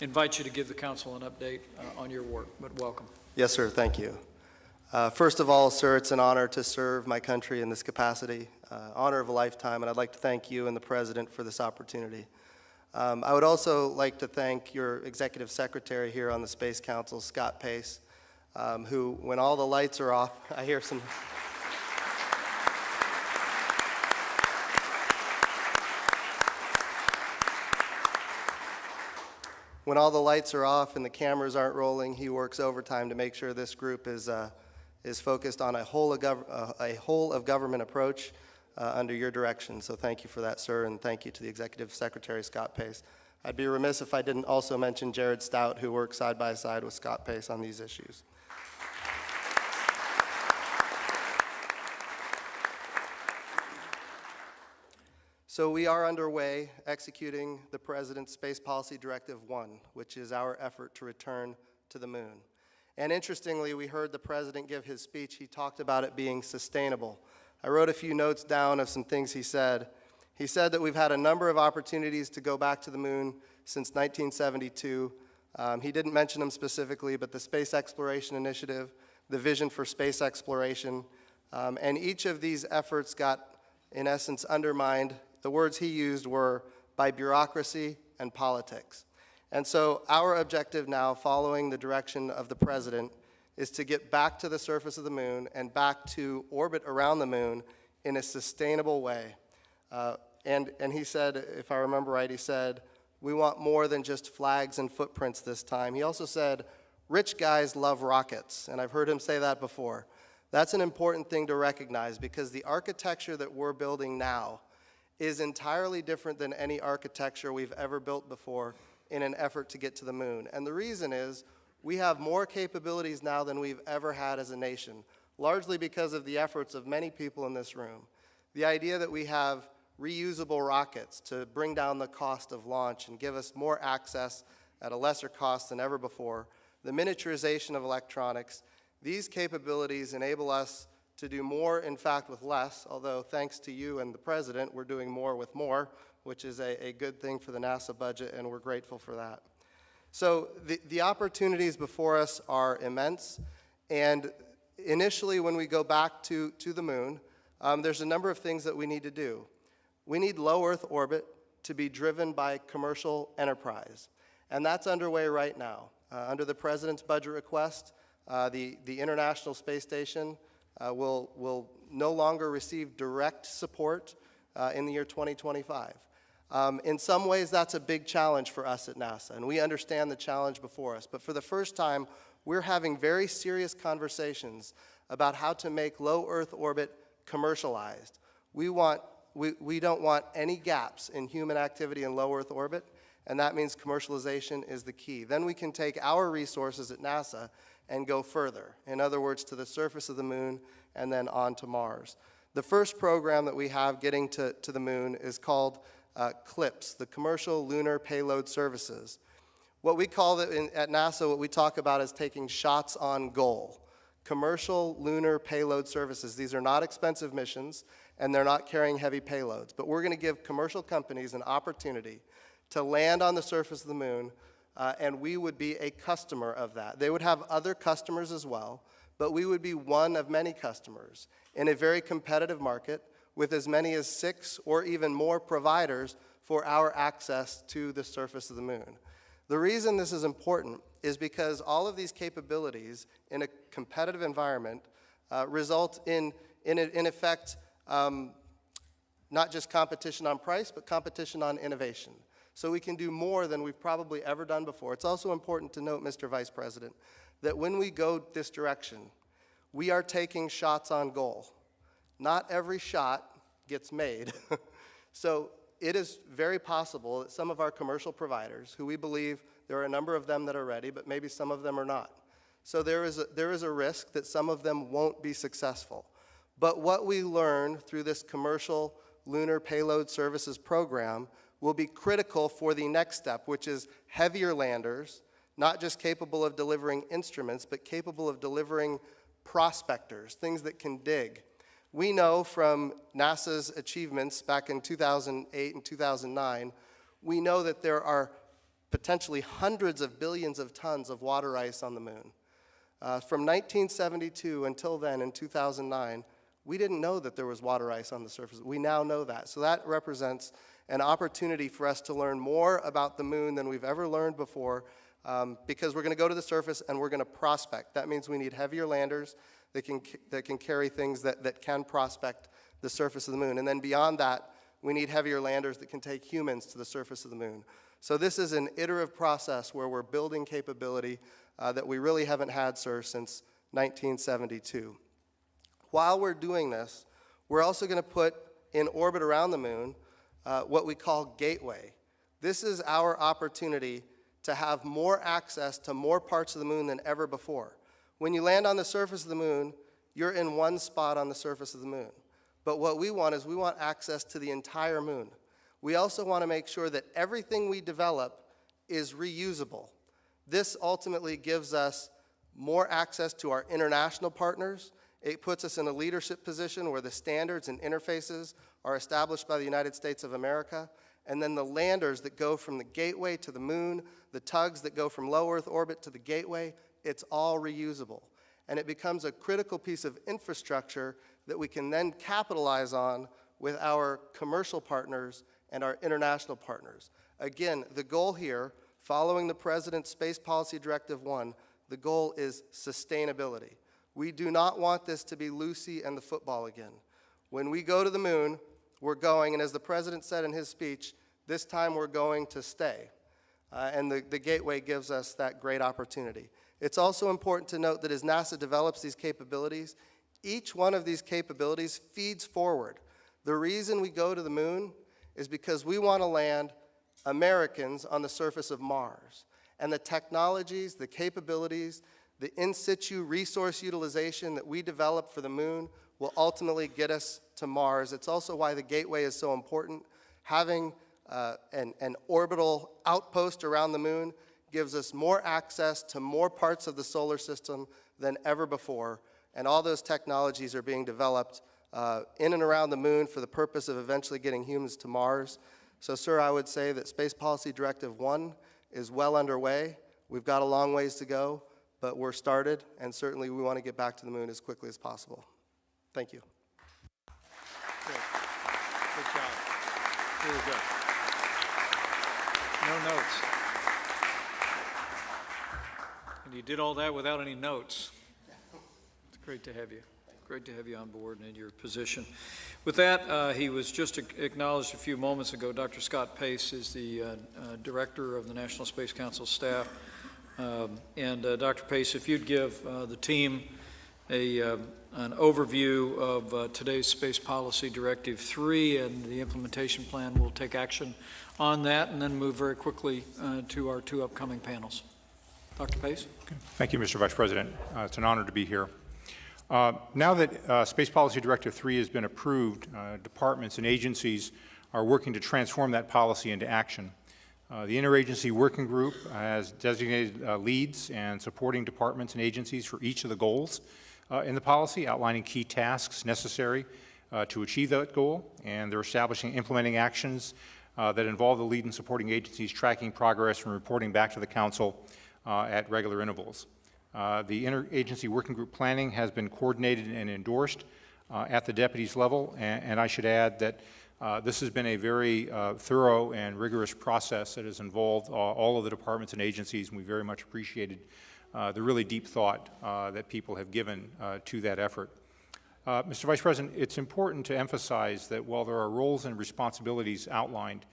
invite you to give the Council an update on your work, but welcome. Yes, sir. Thank you. First of all, sir, it's an honor to serve my country in this capacity, honor of a lifetime, and I'd like to thank you and the President for this opportunity. I would also like to thank your Executive Secretary here on the Space Council, Scott Pace, who, when all the lights are off, I hear some... When all the lights are off and the cameras aren't rolling, he works overtime to make sure this group is focused on a whole of government approach under your direction. So thank you for that, sir, and thank you to the Executive Secretary, Scott Pace. I'd be remiss if I didn't also mention Jared Stout, who works side by side with Scott Pace on these issues. So we are underway executing the President's Space Policy Directive 1, which is our effort to return to the moon. And interestingly, we heard the President give his speech. He talked about it being sustainable. I wrote a few notes down of some things he said. He said that we've had a number of opportunities to go back to the moon since 1972. He didn't mention them specifically, but the Space Exploration Initiative, the Vision for Space Exploration, and each of these efforts got, in essence, undermined. The words he used were by bureaucracy and politics. And so our objective now, following the direction of the President, is to get back to the surface of the moon and back to orbit around the moon in a sustainable way. And he said, if I remember right, he said, we want more than just flags and footprints this time. He also said, rich guys love rockets, and I've heard him say that before. That's an important thing to recognize, because the architecture that we're building now is entirely different than any architecture we've ever built before in an effort to get to the moon. And the reason is we have more capabilities now than we've ever had as a nation, largely because of the efforts of many people in this room. The idea that we have reusable rockets to bring down the cost of launch and give us more access at a lesser cost than ever before, the miniaturization of electronics. These capabilities enable us to do more, in fact, with less, although thanks to you and the President, we're doing more with more, which is a good thing for the NASA budget, and we're grateful for that. So the opportunities before us are immense, and initially when we go back to the moon, there's a number of things that we need to do. We need low Earth orbit to be driven by commercial enterprise, and that's underway right now. Under the President's budget request, the International Space Station will no longer receive direct support in the year 2025. In some ways, that's a big challenge for us at NASA, and we understand the challenge before us. But for the first time, we're having very serious conversations about how to make low Earth orbit commercialized. We don't want any gaps in human activity in low Earth orbit, and that means commercialization is the key. Then we can take our resources at NASA and go further. In other words, to the surface of the moon and then on to Mars. The first program that we have getting to the moon is called CLPS, the Commercial Lunar Payload Services. What we call it at NASA, what we talk about is taking shots on goal. Commercial Lunar Payload Services. These are not expensive missions, and they're not carrying heavy payloads. But we're going to give commercial companies an opportunity to land on the surface of the moon, and we would be a customer of that. They would have other customers as well, but we would be one of many customers in a very competitive market with as many as 6 or even more providers for our access to the surface of the moon. The reason this is important is because all of these capabilities in a competitive environment result in effect, not just competition on price, but competition on innovation. So we can do more than we've probably ever done before. It's also important to note, Mr. Vice President, that when we go this direction, we are taking shots on goal. Not every shot gets made. So it is very possible that some of our commercial providers, who we believe there are a number of them that are ready, but maybe some of them are not. So there is a risk that some of them won't be successful. But what we learn through this Commercial Lunar Payload Services program will be critical for the next step, which is heavier landers, not just capable of delivering instruments, but capable of delivering prospectors, things that can dig. We know from NASA's achievements back in 2008 and 2009, we know that there are potentially hundreds of billions of tons of water ice on the moon. From 1972 until then, in 2009, we didn't know that there was water ice on the surface. We now know that. So that represents an opportunity for us to learn more about the moon than we've ever learned before, because we're going to go to the surface and we're going to prospect. That means we need heavier landers that can carry things that can prospect the surface of the moon. And then beyond that, we need heavier landers that can take humans to the surface of the moon. So this is an iterative process where we're building capability that we really haven't had, sir, since 1972. While we're doing this, we're also going to put in orbit around the moon what we call Gateway. This is our opportunity to have more access to more parts of the moon than ever before. When you land on the surface of the moon, you're in one spot on the surface of the moon. But what we want is we want access to the entire moon. We also want to make sure that everything we develop is reusable. This ultimately gives us more access to our international partners. It puts us in a leadership position where the standards and interfaces are established by the United States of America. And then the landers that go from the Gateway to the moon, the tugs that go from low Earth orbit to the Gateway, it's all reusable. And it becomes a critical piece of infrastructure that we can then capitalize on with our commercial partners and our international partners. Again, the goal here, following the President's Space Policy Directive 1, the goal is sustainability. We do not want this to be Lucy and the football again. When we go to the moon, we're going, and as the President said in his speech, this time we're going to stay. And the Gateway gives us that great opportunity. It's also important to note that as NASA develops these capabilities, each one of these capabilities feeds forward. The reason we go to the moon is because we want to land Americans on the surface of Mars. And the technologies, the capabilities, the in situ resource utilization that we develop for the moon will ultimately get us to Mars. It's also why the Gateway is so important. Having an orbital outpost around the moon gives us more access to more parts of the solar system than ever before, and all those technologies are being developed in and around the moon for the purpose of eventually getting humans to Mars. So, sir, I would say that Space Policy Directive 1 is well underway. We've got a long ways to go, but we're started, and certainly we want to get back to the moon as quickly as possible. Thank you. Good job. Really good. No notes. And you did all that without any notes. It's great to have you. Great to have you on board and in your position. With that, he was just acknowledged a few moments ago. Dr. Scott Pace is the director of the National Space Council staff. Dr. Pace, if you'd give the team an overview of today's Space Policy Directive 3 and the implementation plan, we'll take action on that and then move very quickly to our two upcoming panels. Dr. Pace? Thank you, Mr. Vice President. It's an honor to be here. Now that Space Policy Directive 3 has been approved, departments and agencies are working to transform that policy into action. The Interagency Working Group has designated leads and supporting departments and agencies for each of the goals in the policy, outlining key tasks necessary to achieve that goal, and they're establishing implementing actions that involve the lead and supporting agencies tracking progress and reporting back to the Council at regular intervals. The Interagency Working Group planning has been coordinated and endorsed at the deputies level, and I should add that this has been a very thorough and rigorous process that has involved all of the departments and agencies, and we very much appreciated the really deep thought that people have given to that effort. Mr. Vice President, it's important to emphasize that while there are roles and responsibilities outlined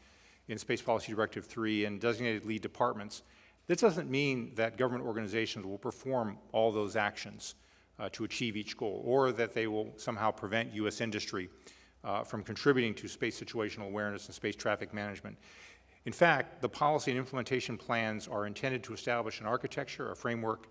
in Space Policy Directive 3 and designated lead departments, this doesn't mean that government organizations will perform all those actions to achieve each goal, or that they will somehow prevent U.S. industry from contributing to space situational awareness and space traffic management. In fact, the policy and implementation plans are intended to establish an architecture, a framework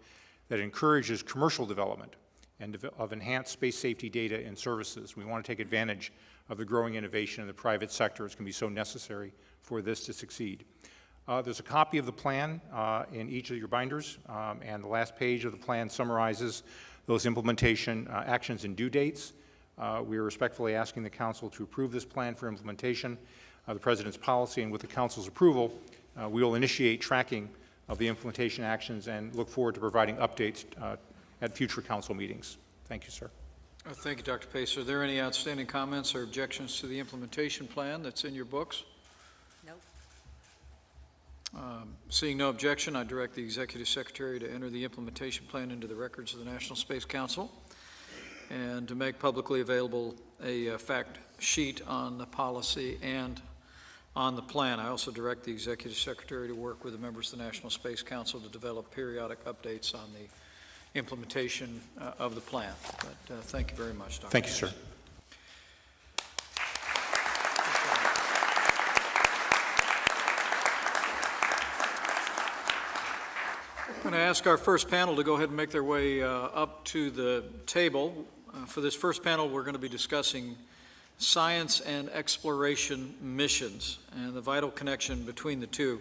that encourages commercial development and of enhanced space safety data and services. We want to take advantage of the growing innovation in the private sector. It's going to be so necessary for this to succeed. There's a copy of the plan in each of your binders, and the last page of the plan summarizes those implementation actions and due dates. We are respectfully asking the Council to approve this plan for implementation of the President's policy, and with the Council's approval, we will initiate tracking of the implementation actions and look forward to providing updates at future Council meetings. Thank you, sir. Thank you, Dr. Pace. Are there any outstanding comments or objections to the implementation plan that's in your books? Nope. Seeing no objection, I direct the Executive Secretary to enter the implementation plan into the records of the National Space Council and to make publicly available a fact sheet on the policy and on the plan. I also direct the Executive Secretary to work with the members of the National Space Council to develop periodic updates on the implementation of the plan. But thank you very much, Dr. Thank you, sir. I'm going to ask our first panel to go ahead and make their way up to the table. For this first panel, we're going to be discussing science and exploration missions and the vital connection between the two.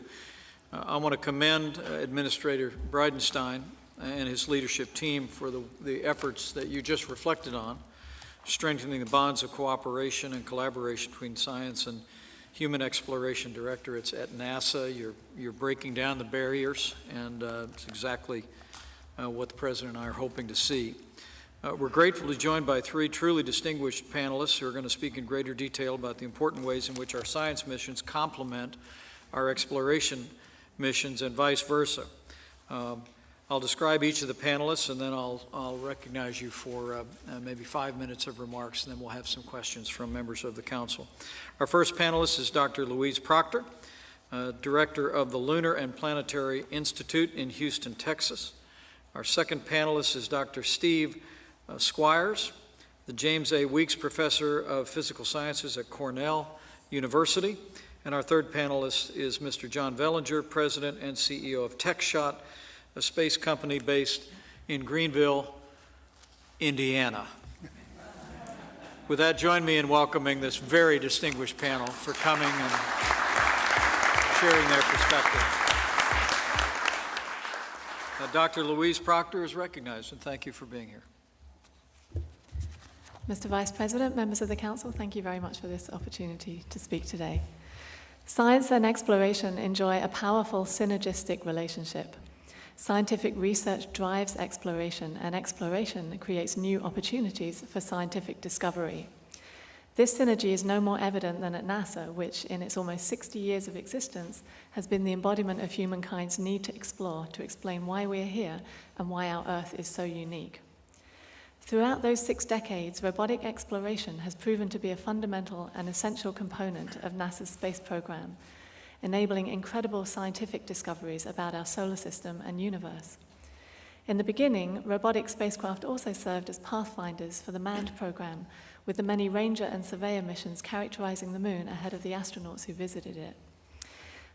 I want to commend Administrator Bridenstine and his leadership team for the efforts that you just reflected on, strengthening the bonds of cooperation and collaboration between science and human exploration directorates at NASA. You're breaking down the barriers, and it's exactly what the President and I are hoping to see. We're grateful to be joined by three truly distinguished panelists who are going to speak in greater detail about the important ways in which our science missions complement our exploration missions and vice versa. I'll describe each of the panelists, and then I'll recognize you for maybe 5 minutes of remarks, and then we'll have some questions from members of the Council. Our first panelist is Dr. Louise Proctor, Director of the Lunar and Planetary Institute in Houston, Texas. Our second panelist is Dr. Steve Squires, the James A. Weeks Professor of Physical Sciences at Cornell University. And our third panelist is Mr. John Vellinger, President and CEO of TechShot, a space company based in Greenville, Indiana. With that, join me in welcoming this very distinguished panel for coming and sharing their perspective. Dr. Louise Proctor is recognized, and thank you for being here. Mr. Vice President, members of the Council, thank you very much for this opportunity to speak today. Science and exploration enjoy a powerful synergistic relationship. Scientific research drives exploration, and exploration creates new opportunities for scientific discovery. This synergy is no more evident than at NASA, which, in its almost 60 years of existence, has been the embodiment of humankind's need to explore, to explain why we're here and why our Earth is so unique. Throughout those 6 decades, robotic exploration has proven to be a fundamental and essential component of NASA's space program, enabling incredible scientific discoveries about our solar system and universe. In the beginning, robotic spacecraft also served as pathfinders for the manned program, with the many Ranger and Surveyor missions characterizing the moon ahead of the astronauts who visited it.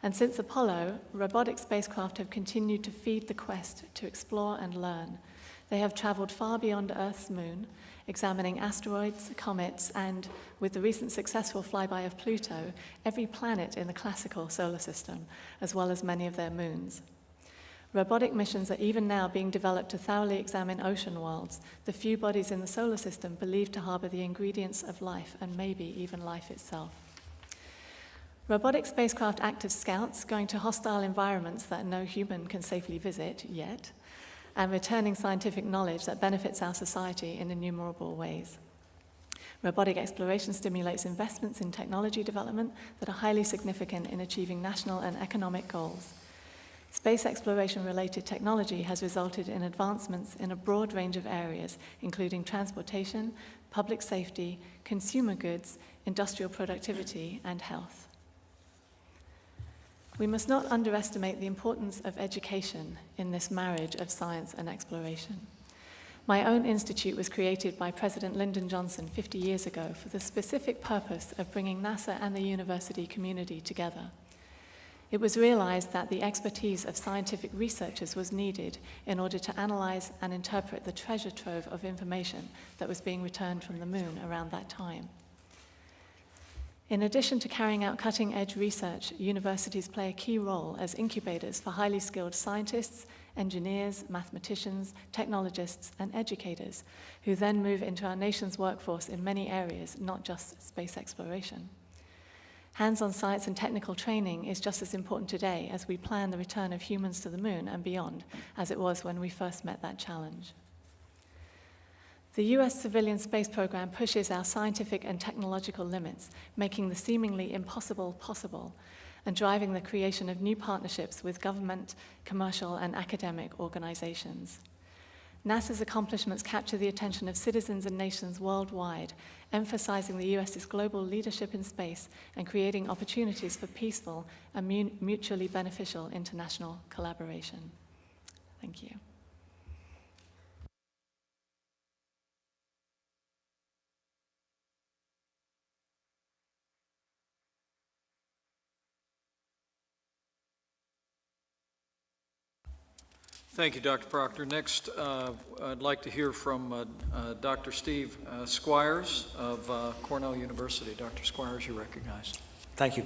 And since Apollo, robotic spacecraft have continued to feed the quest to explore and learn. They have traveled far beyond Earth's moon, examining asteroids, comets, and, with the recent successful flyby of Pluto, every planet in the classical solar system, as well as many of their moons. Robotic missions are even now being developed to thoroughly examine ocean worlds, the few bodies in the solar system believed to harbor the ingredients of life and maybe even life itself. Robotic spacecraft act as scouts, going to hostile environments that no human can safely visit yet, and returning scientific knowledge that benefits our society in innumerable ways. Robotic exploration stimulates investments in technology development that are highly significant in achieving national and economic goals. Space exploration-related technology has resulted in advancements in a broad range of areas, including transportation, public safety, consumer goods, industrial productivity, and health. We must not underestimate the importance of education in this marriage of science and exploration. My own institute was created by President Lyndon Johnson 50 years ago for the specific purpose of bringing NASA and the university community together. It was realized that the expertise of scientific researchers was needed in order to analyze and interpret the treasure trove of information that was being returned from the moon around that time. In addition to carrying out cutting-edge research, universities play a key role as incubators for highly skilled scientists, engineers, mathematicians, technologists, and educators, who then move into our nation's workforce in many areas, not just space exploration. Hands-on science and technical training is just as important today as we plan the return of humans to the moon and beyond, as it was when we first met that challenge. The US civilian space program pushes our scientific and technological limits, making the seemingly impossible possible, and driving the creation of new partnerships with government, commercial, and academic organizations. NASA's accomplishments capture the attention of citizens and nations worldwide, emphasizing the US's global leadership in space and creating opportunities for peaceful and mutually beneficial international collaboration. Thank you. Thank you, Dr. Proctor. Next, I'd like to hear from Dr. Steve Squires of Cornell University. Dr. Squires, you're recognized. Thank you.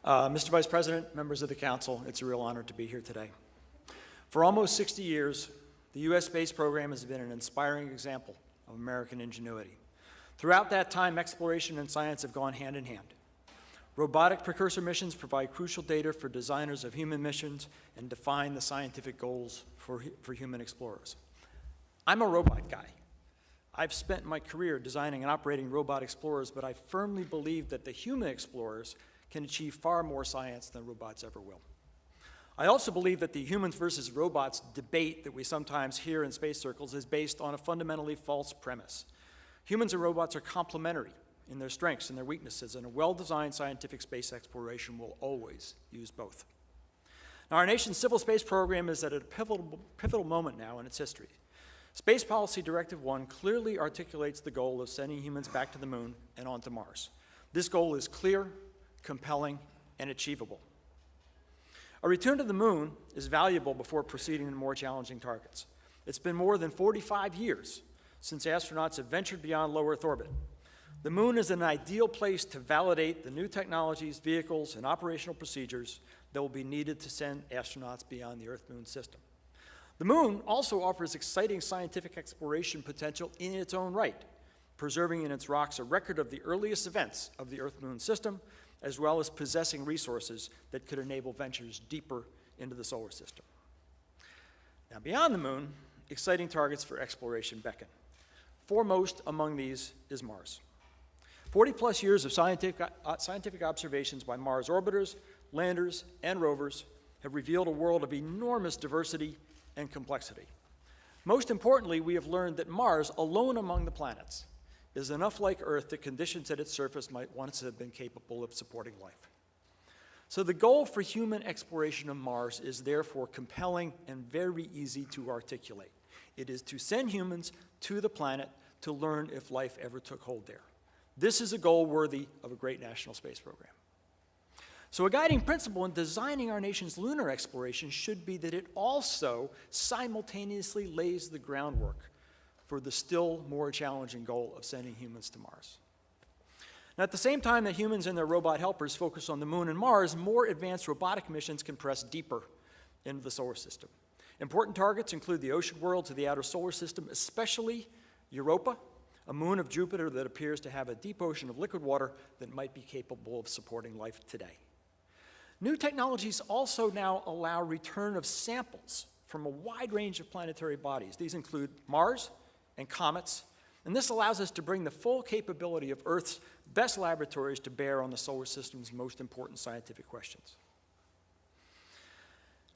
Mr. Vice President, members of the Council, it's a real honor to be here today. For almost 60 years, the U.S. space program has been an inspiring example of American ingenuity. Throughout that time, exploration and science have gone hand in hand. Robotic precursor missions provide crucial data for designers of human missions and define the scientific goals for human explorers. I'm a robot guy. I've spent my career designing and operating robot explorers, but I firmly believe that the human explorers can achieve far more science than robots ever will. I also believe that the humans versus robots debate that we sometimes hear in space circles is based on a fundamentally false premise. Humans and robots are complementary in their strengths and their weaknesses, and a well-designed scientific space exploration will always use both. Now, our nation's civil space program is at a pivotal moment now in its history. Space Policy Directive 1 clearly articulates the goal of sending humans back to the moon and onto Mars. This goal is clear, compelling, and achievable. A return to the moon is valuable before proceeding to more challenging targets. It's been more than 45 years since astronauts have ventured beyond low Earth orbit. The moon is an ideal place to validate the new technologies, vehicles, and operational procedures that will be needed to send astronauts beyond the Earth-Moon system. The moon also offers exciting scientific exploration potential in its own right, preserving in its rocks a record of the earliest events of the Earth-Moon system, as well as possessing resources that could enable ventures deeper into the solar system. Now, beyond the moon, exciting targets for exploration beckon. Foremost among these is Mars. 40-plus years of scientific observations by Mars orbiters, landers, and rovers have revealed a world of enormous diversity and complexity. Most importantly, we have learned that Mars, alone among the planets, is enough like Earth that conditions at its surface might once have been capable of supporting life. So the goal for human exploration of Mars is therefore compelling and very easy to articulate. It is to send humans to the planet to learn if life ever took hold there. This is a goal worthy of a great national space program. So a guiding principle in designing our nation's lunar exploration should be that it also simultaneously lays the groundwork for the still more challenging goal of sending humans to Mars. Now, at the same time that humans and their robot helpers focus on the moon and Mars, more advanced robotic missions can press deeper into the solar system. Important targets include the ocean worlds of the outer solar system, especially Europa, a moon of Jupiter that appears to have a deep ocean of liquid water that might be capable of supporting life today. New technologies also now allow return of samples from a wide range of planetary bodies. These include Mars and comets, and this allows us to bring the full capability of Earth's best laboratories to bear on the solar system's most important scientific questions.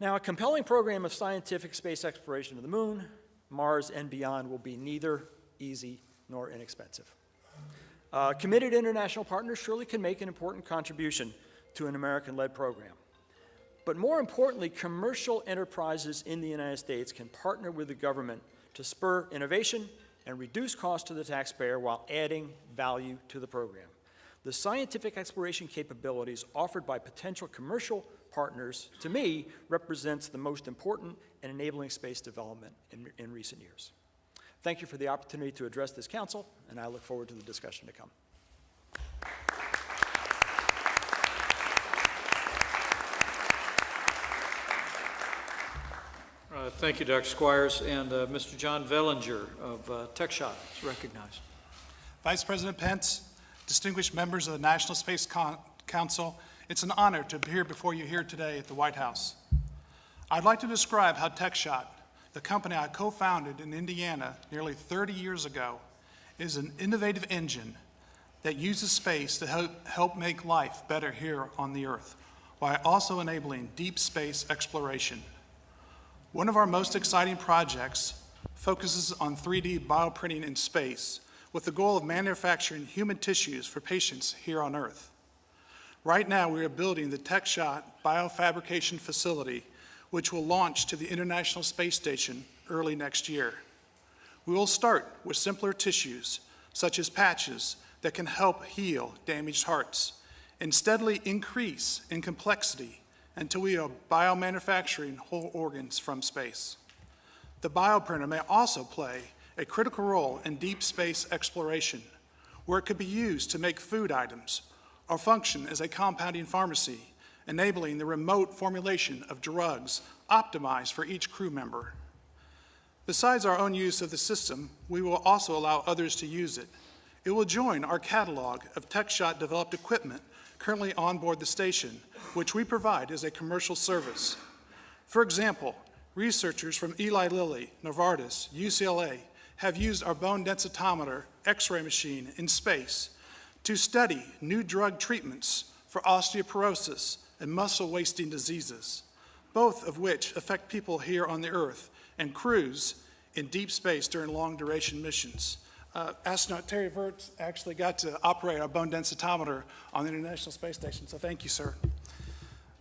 Now, a compelling program of scientific space exploration of the moon, Mars, and beyond will be neither easy nor inexpensive. Committed international partners surely can make an important contribution to an American-led program. But more importantly, commercial enterprises in the United States can partner with the government to spur innovation and reduce costs to the taxpayer while adding value to the program. The scientific exploration capabilities offered by potential commercial partners, to me, represents the most important and enabling space development in recent years. Thank you for the opportunity to address this council, and I look forward to the discussion to come. Thank you, Dr. Squires. And Mr. John Vellinger of TechShot is recognized. Vice President Pence, distinguished members of the National Space Council, it's an honor to appear before you here today at the White House. I'd like to describe how TechShot, the company I co-founded in Indiana nearly 30 years ago, is an innovative engine that uses space to help make life better here on the Earth, while also enabling deep space exploration. One of our most exciting projects focuses on 3D bioprinting in space with the goal of manufacturing human tissues for patients here on Earth. Right now, we are building the TechShot biofabrication facility, which will launch to the International Space Station early next year. We will start with simpler tissues, such as patches that can help heal damaged hearts, and steadily increase in complexity until we are biomanufacturing whole organs from space. The bioprinter may also play a critical role in deep space exploration, where it could be used to make food items or function as a compounding pharmacy, enabling the remote formulation of drugs optimized for each crew member. Besides our own use of the system, we will also allow others to use it. It will join our catalog of TechShot-developed equipment currently on board the station, which we provide as a commercial service. For example, researchers from Eli Lilly, Novartis, UCLA have used our bone densitometer X-ray machine in space to study new drug treatments for osteoporosis and muscle-wasting diseases, both of which affect people here on the Earth and crews in deep space during long-duration missions. Astronaut Terry Virts actually got to operate our bone densitometer on the International Space Station, so thank you, sir.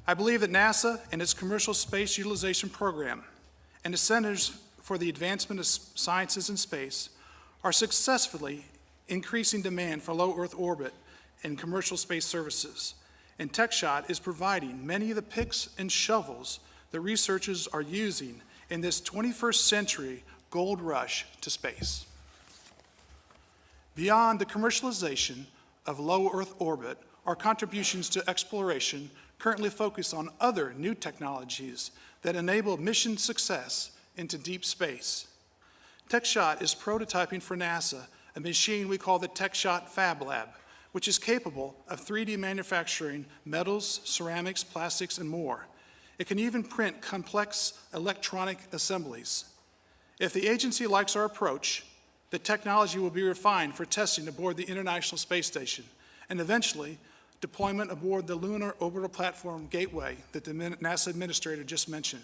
I believe that NASA and its Commercial Space Utilization Program and the Centers for the Advancement of Sciences in Space are successfully increasing demand for low Earth orbit and commercial space services. And TechShot is providing many of the picks and shovels that researchers are using in this 21st century gold rush to space. Beyond the commercialization of low Earth orbit, our contributions to exploration currently focus on other new technologies that enable mission success into deep space. TechShot is prototyping for NASA a machine we call the TechShot Fab Lab, which is capable of 3D manufacturing metals, ceramics, plastics, and more. It can even print complex electronic assemblies. If the agency likes our approach, the technology will be refined for testing aboard the International Space Station, and eventually deployment aboard the Lunar Orbital Platform Gateway that the NASA administrator just mentioned.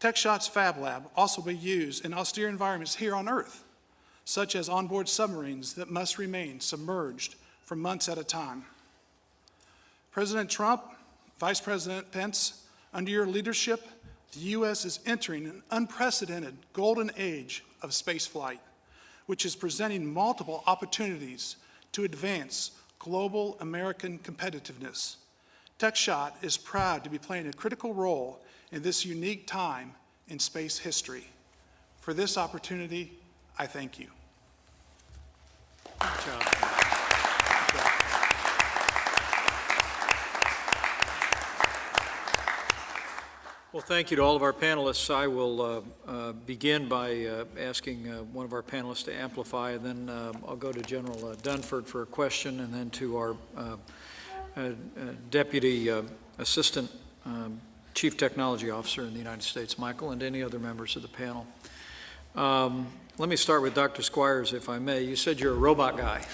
TechShot's Fab Lab also will be used in austere environments here on Earth, such as onboard submarines that must remain submerged for months at a time. President Trump, Vice President Pence, under your leadership, the U.S. is entering an unprecedented golden age of spaceflight, which is presenting multiple opportunities to advance global American competitiveness. TechShot is proud to be playing a critical role in this unique time in space history. For this opportunity, I thank you. Good job. Well, thank you to all of our panelists. I will begin by asking one of our panelists to amplify, and then I'll go to General Dunford for a question, and then to our Deputy Assistant Chief Technology Officer in the United States, Michael, and any other members of the panel. Let me start with Dr. Squires, if I may. You said you're a robot guy.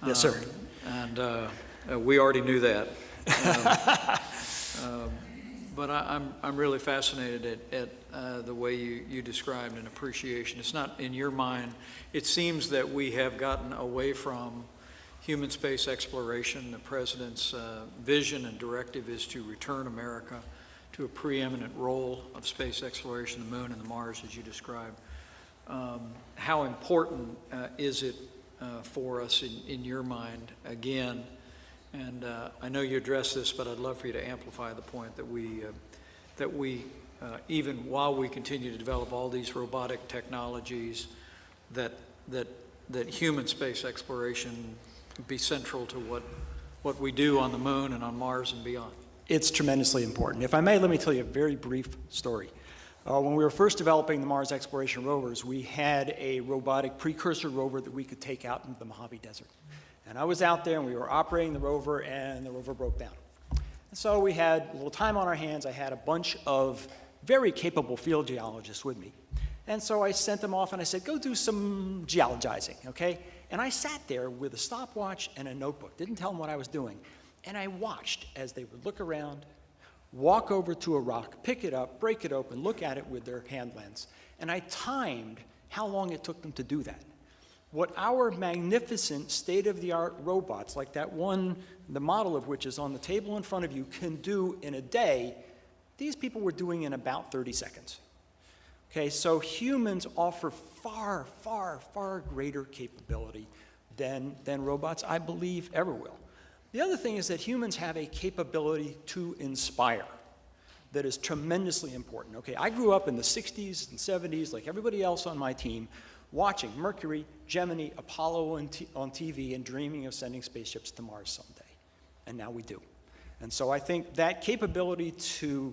Yes, sir. And we already knew that. But I'm really fascinated at the way you described an appreciation. It's not in your mind. It seems that we have gotten away from human space exploration. The President's vision and directive is to return America to a preeminent role of space exploration, the moon and the Mars, as you described. How important is it for us in your mind, again? And I know you addressed this, but I'd love for you to amplify the point that we even while we continue to develop all these robotic technologies, that human space exploration be central to what we do on the moon and on Mars and beyond. It's tremendously important. If I may, let me tell you a very brief story. When we were first developing the Mars exploration rovers, we had a robotic precursor rover that we could take out into the Mojave Desert. And I was out there, and we were operating the rover, and the rover broke down. And so we had a little time on our hands. I had a bunch of very capable field geologists with me. And so I sent them off, and I said, go do some geologizing, okay? And I sat there with a stopwatch and a notebook, didn't tell them what I was doing. And I watched as they would look around, walk over to a rock, pick it up, break it open, look at it with their hand lens. And I timed how long it took them to do that. What our magnificent state-of-the-art robots, like that one, the model of which is on the table in front of you, can do in a day, these people were doing in about 30 seconds. Okay, so humans offer far, far, far greater capability than robots, I believe, ever will. The other thing is that humans have a capability to inspire that is tremendously important. Okay, I grew up in the 60s and 70s, like everybody else on my team, watching Mercury, Gemini, Apollo on TV and dreaming of sending spaceships to Mars someday. And now we do. And so I think that capability to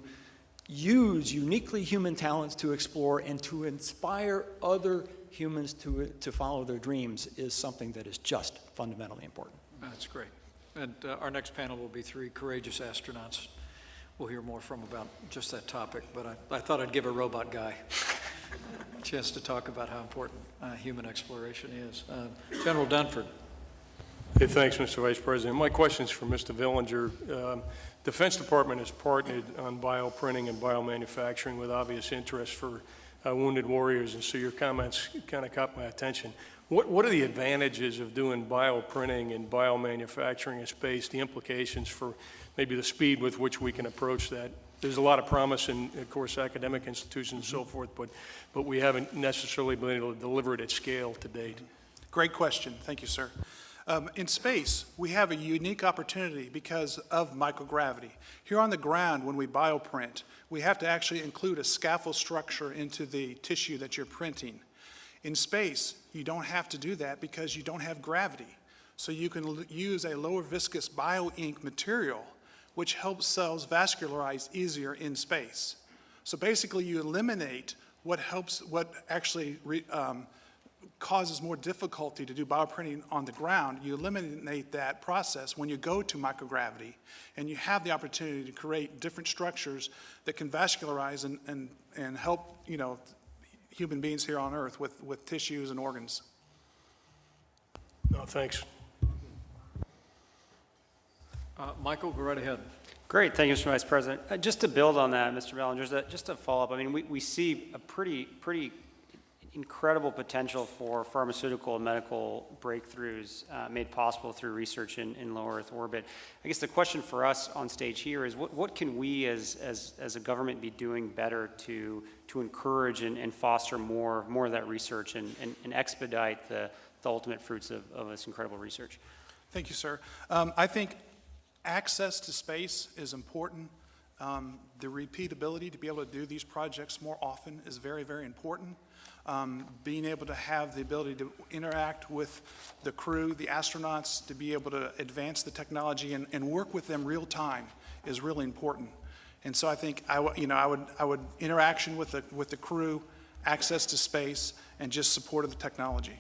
use uniquely human talents to explore and to inspire other humans to follow their dreams is something that is just fundamentally important. That's great. And our next panel will be 3 courageous astronauts. We'll hear more from about just that topic, but I thought I'd give a robot guy a chance to talk about how important human exploration is. General Dunford. Hey, thanks, Mr. Vice President. My question is for Mr. Villinger. Defense Department has partnered on bioprinting and biomanufacturing with obvious interest for wounded warriors, and so your comments kind of caught my attention. What are the advantages of doing bioprinting and biomanufacturing in space, the implications for maybe the speed with which we can approach that? There's a lot of promise in, of course, academic institutions and so forth, but we haven't necessarily been able to deliver it at scale to date. Great question. Thank you, sir. In space, we have a unique opportunity because of microgravity. Here on the ground, when we bioprint, we have to actually include a scaffold structure into the tissue that you're printing. In space, you don't have to do that because you don't have gravity. So you can use a lower viscous bio-ink material, which helps cells vascularize easier in space. So basically, you eliminate what actually causes more difficulty to do bioprinting on the ground. You eliminate that process when you go to microgravity, and you have the opportunity to create different structures that can vascularize and help, human beings here on Earth with tissues and organs. No, thanks. Michael, go right ahead. Great, thank you, Mr. Vice President. Just to build on that, Mr. Bellinger, just to follow up, I mean, we see a pretty incredible potential for pharmaceutical and medical breakthroughs made possible through research in low Earth orbit. I guess the question for us on stage here is what can we as a government be doing better to encourage and foster more of that research and expedite the ultimate fruits of this incredible research? Thank you, sir. I think access to space is important. The repeatability to be able to do these projects more often is very, very important. Being able to have the ability to interact with the crew, the astronauts, to be able to advance the technology and work with them real time is really important. And so I think I would interaction with the crew, access to space, and just support of the technology.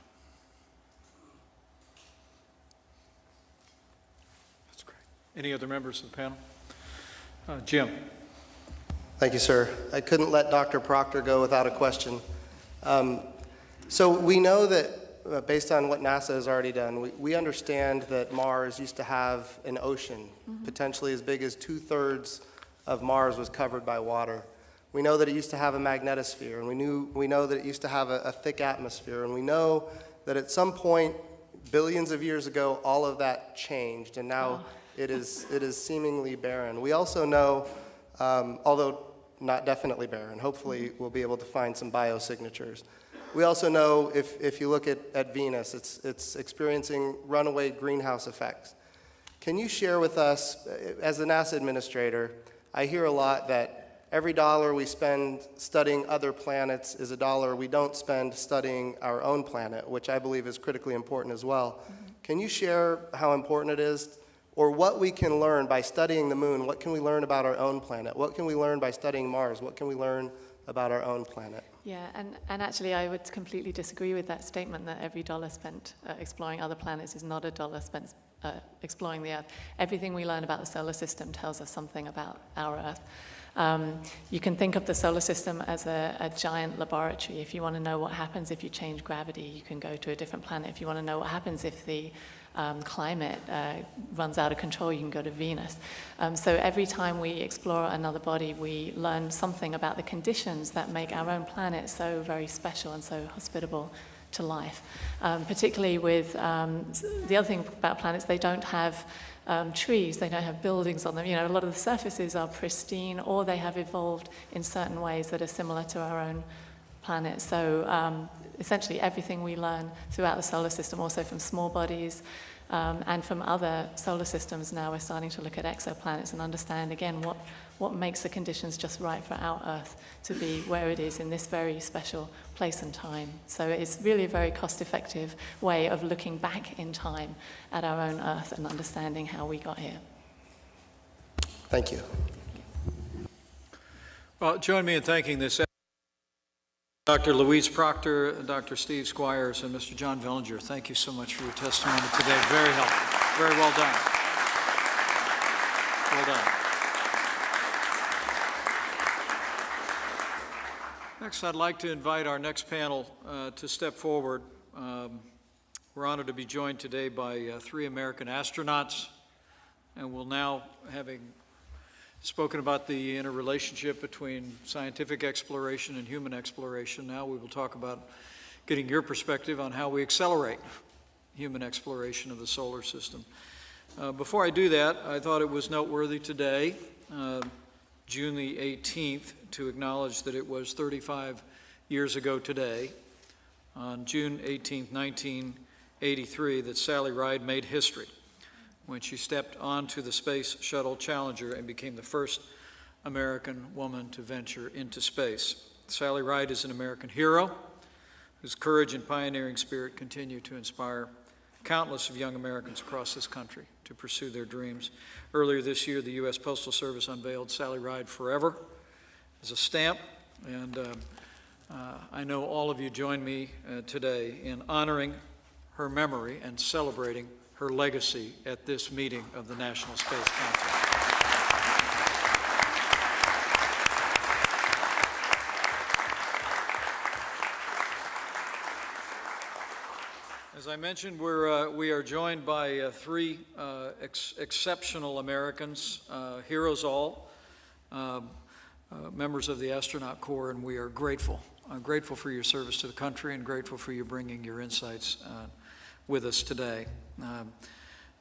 That's great. Any other members of the panel? Jim. Thank you, sir. I couldn't let Dr. Proctor go without a question. So we know that, based on what NASA has already done, we understand that Mars used to have an ocean, potentially as big as 2/3 of Mars was covered by water. We know that it used to have a magnetosphere, and we know that it used to have a thick atmosphere, and we know that at some point, billions of years ago, all of that changed, and now it is seemingly barren. We also know, although not definitely barren, hopefully we'll be able to find some biosignatures. We also know if you look at Venus, it's experiencing runaway greenhouse effects. Can you share with us, as the NASA administrator, I hear a lot that every dollar we spend studying other planets is a dollar we don't spend studying our own planet, which I believe is critically important as well. Can you share how important it is, or what we can learn by studying the moon? What can we learn about our own planet? What can we learn by studying Mars? What can we learn about our own planet? Yeah, and actually I would completely disagree with that statement that every dollar spent exploring other planets is not a dollar spent exploring the Earth. Everything we learn about the solar system tells us something about our Earth. You can think of the solar system as a giant laboratory. If you want to know what happens if you change gravity, you can go to a different planet. If you want to know what happens if the climate runs out of control, you can go to Venus. So every time we explore another body, we learn something about the conditions that make our own planet so very special and so hospitable to life. Particularly with the other thing about planets, they don't have trees, they don't have buildings on them. A lot of the surfaces are pristine, or they have evolved in certain ways that are similar to our own planet. So essentially everything we learn throughout the solar system, also from small bodies and from other solar systems now, we're starting to look at exoplanets and understand again what makes the conditions just right for our Earth to be where it is in this very special place and time. So it's really a very cost-effective way of looking back in time at our own Earth and understanding how we got here. Thank you. Well, join me in thanking this Dr. Louise Proctor, Dr. Steve Squires, and Mr. John Bellinger. Thank you so much for your testimony today. Very helpful. Very well done. Well done. Next, I'd like to invite our next panel to step forward. We're honored to be joined today by 3 American astronauts, and we'll now, having spoken about the interrelationship between scientific exploration and human exploration, now we will talk about getting your perspective on how we accelerate human exploration of the solar system. Before I do that, I thought it was noteworthy today, June the 18th, to acknowledge that it was 35 years ago today, on June 18th, 1983, that Sally Ride made history when she stepped onto the Space Shuttle Challenger and became the first American woman to venture into space. Sally Ride is an American hero whose courage and pioneering spirit continue to inspire countless of young Americans across this country to pursue their dreams. Earlier this year, the U.S. Postal Service unveiled Sally Ride Forever as a stamp, and I know all of you join me today in honoring her memory and celebrating her legacy at this meeting of the National Space Council. As I mentioned, we are joined by three exceptional Americans, heroes all, members of the astronaut corps, and we are grateful. I'm grateful for your service to the country and grateful for you bringing your insights with us today.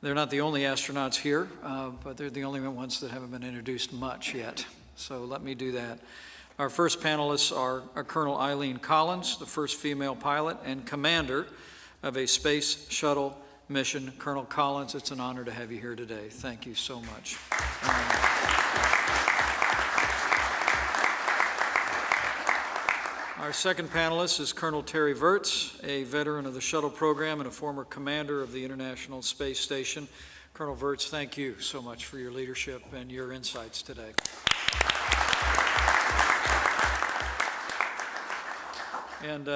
They're not the only astronauts here, but they're the only ones that haven't been introduced much yet. So let me do that. Our first panelists are Colonel Eileen Collins, the first female pilot and commander of a space shuttle mission. Colonel Collins, it's an honor to have you here today. Thank you so much. Our second panelist is Colonel Terry Virts, a veteran of the shuttle program and a former commander of the International Space Station. Colonel Virts, thank you so much for your leadership and your insights today. And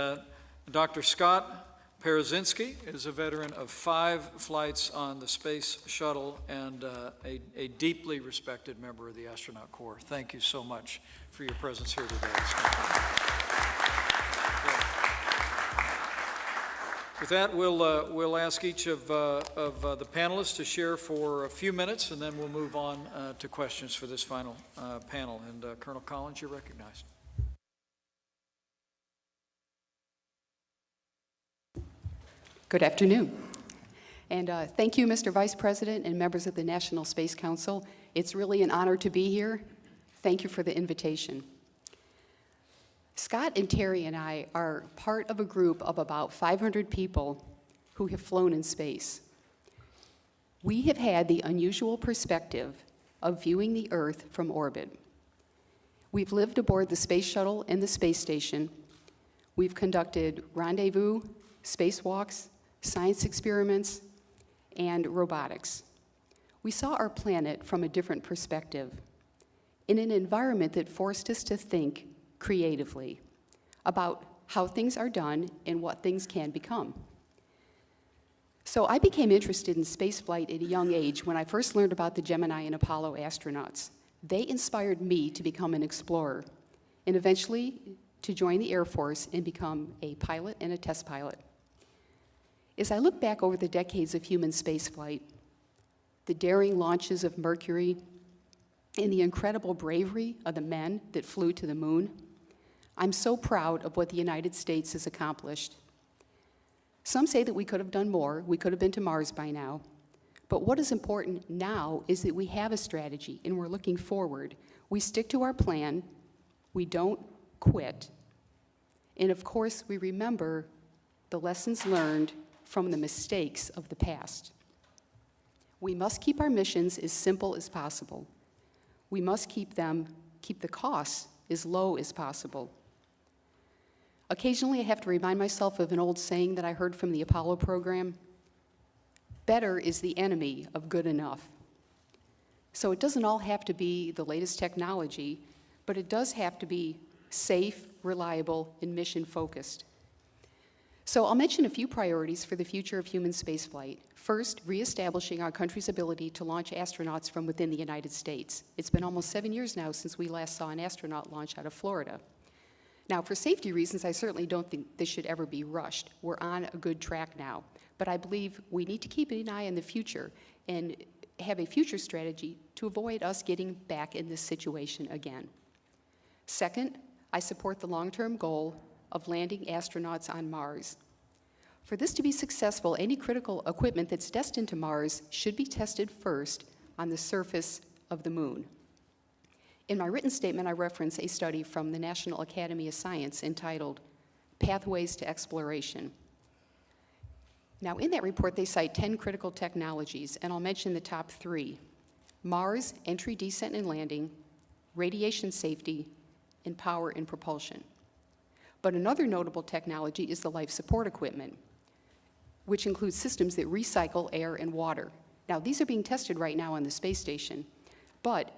Dr. Scott Parazynski is a veteran of 5 flights on the space shuttle and a deeply respected member of the astronaut corps. Thank you so much for your presence here today, Scott. With that, we'll ask each of the panelists to share for a few minutes, and then we'll move on to questions for this final panel. And Colonel Collins, you're recognized. Good afternoon. And thank you, Mr. Vice President and members of the National Space Council. It's really an honor to be here. Thank you for the invitation. Scott and Terry and I are part of a group of about 500 people who have flown in space. We have had the unusual perspective of viewing the Earth from orbit. We've lived aboard the space shuttle and the space station. We've conducted rendezvous, spacewalks, science experiments, and robotics. We saw our planet from a different perspective, in an environment that forced us to think creatively about how things are done and what things can become. So I became interested in spaceflight at a young age when I first learned about the Gemini and Apollo astronauts. They inspired me to become an explorer and eventually to join the Air Force and become a pilot and a test pilot. As I look back over the decades of human spaceflight, the daring launches of Mercury, and the incredible bravery of the men that flew to the moon, I'm so proud of what the United States has accomplished. Some say that we could have done more, we could have been to Mars by now, but what is important now is that we have a strategy and we're looking forward. We stick to our plan, we don't quit, and of course we remember the lessons learned from the mistakes of the past. We must keep our missions as simple as possible. We must keep the costs as low as possible. Occasionally I have to remind myself of an old saying that I heard from the Apollo program: better is the enemy of good enough. So it doesn't all have to be the latest technology, but it does have to be safe, reliable, and mission-focused. So I'll mention a few priorities for the future of human spaceflight. First, reestablishing our country's ability to launch astronauts from within the United States. It's been almost 7 years now since we last saw an astronaut launch out of Florida. Now, for safety reasons, I certainly don't think this should ever be rushed. We're on a good track now. But I believe we need to keep an eye on the future and have a future strategy to avoid us getting back in this situation again. Second, I support the long-term goal of landing astronauts on Mars. For this to be successful, any critical equipment that's destined to Mars should be tested first on the surface of the moon. In my written statement, I reference a study from the National Academy of Science entitled Pathways to Exploration. Now, in that report, they cite 10 critical technologies, and I'll mention the top 3: Mars, entry, descent, and landing, radiation safety, and power and propulsion. But another notable technology is the life support equipment, which includes systems that recycle air and water. Now, these are being tested right now on the space station, but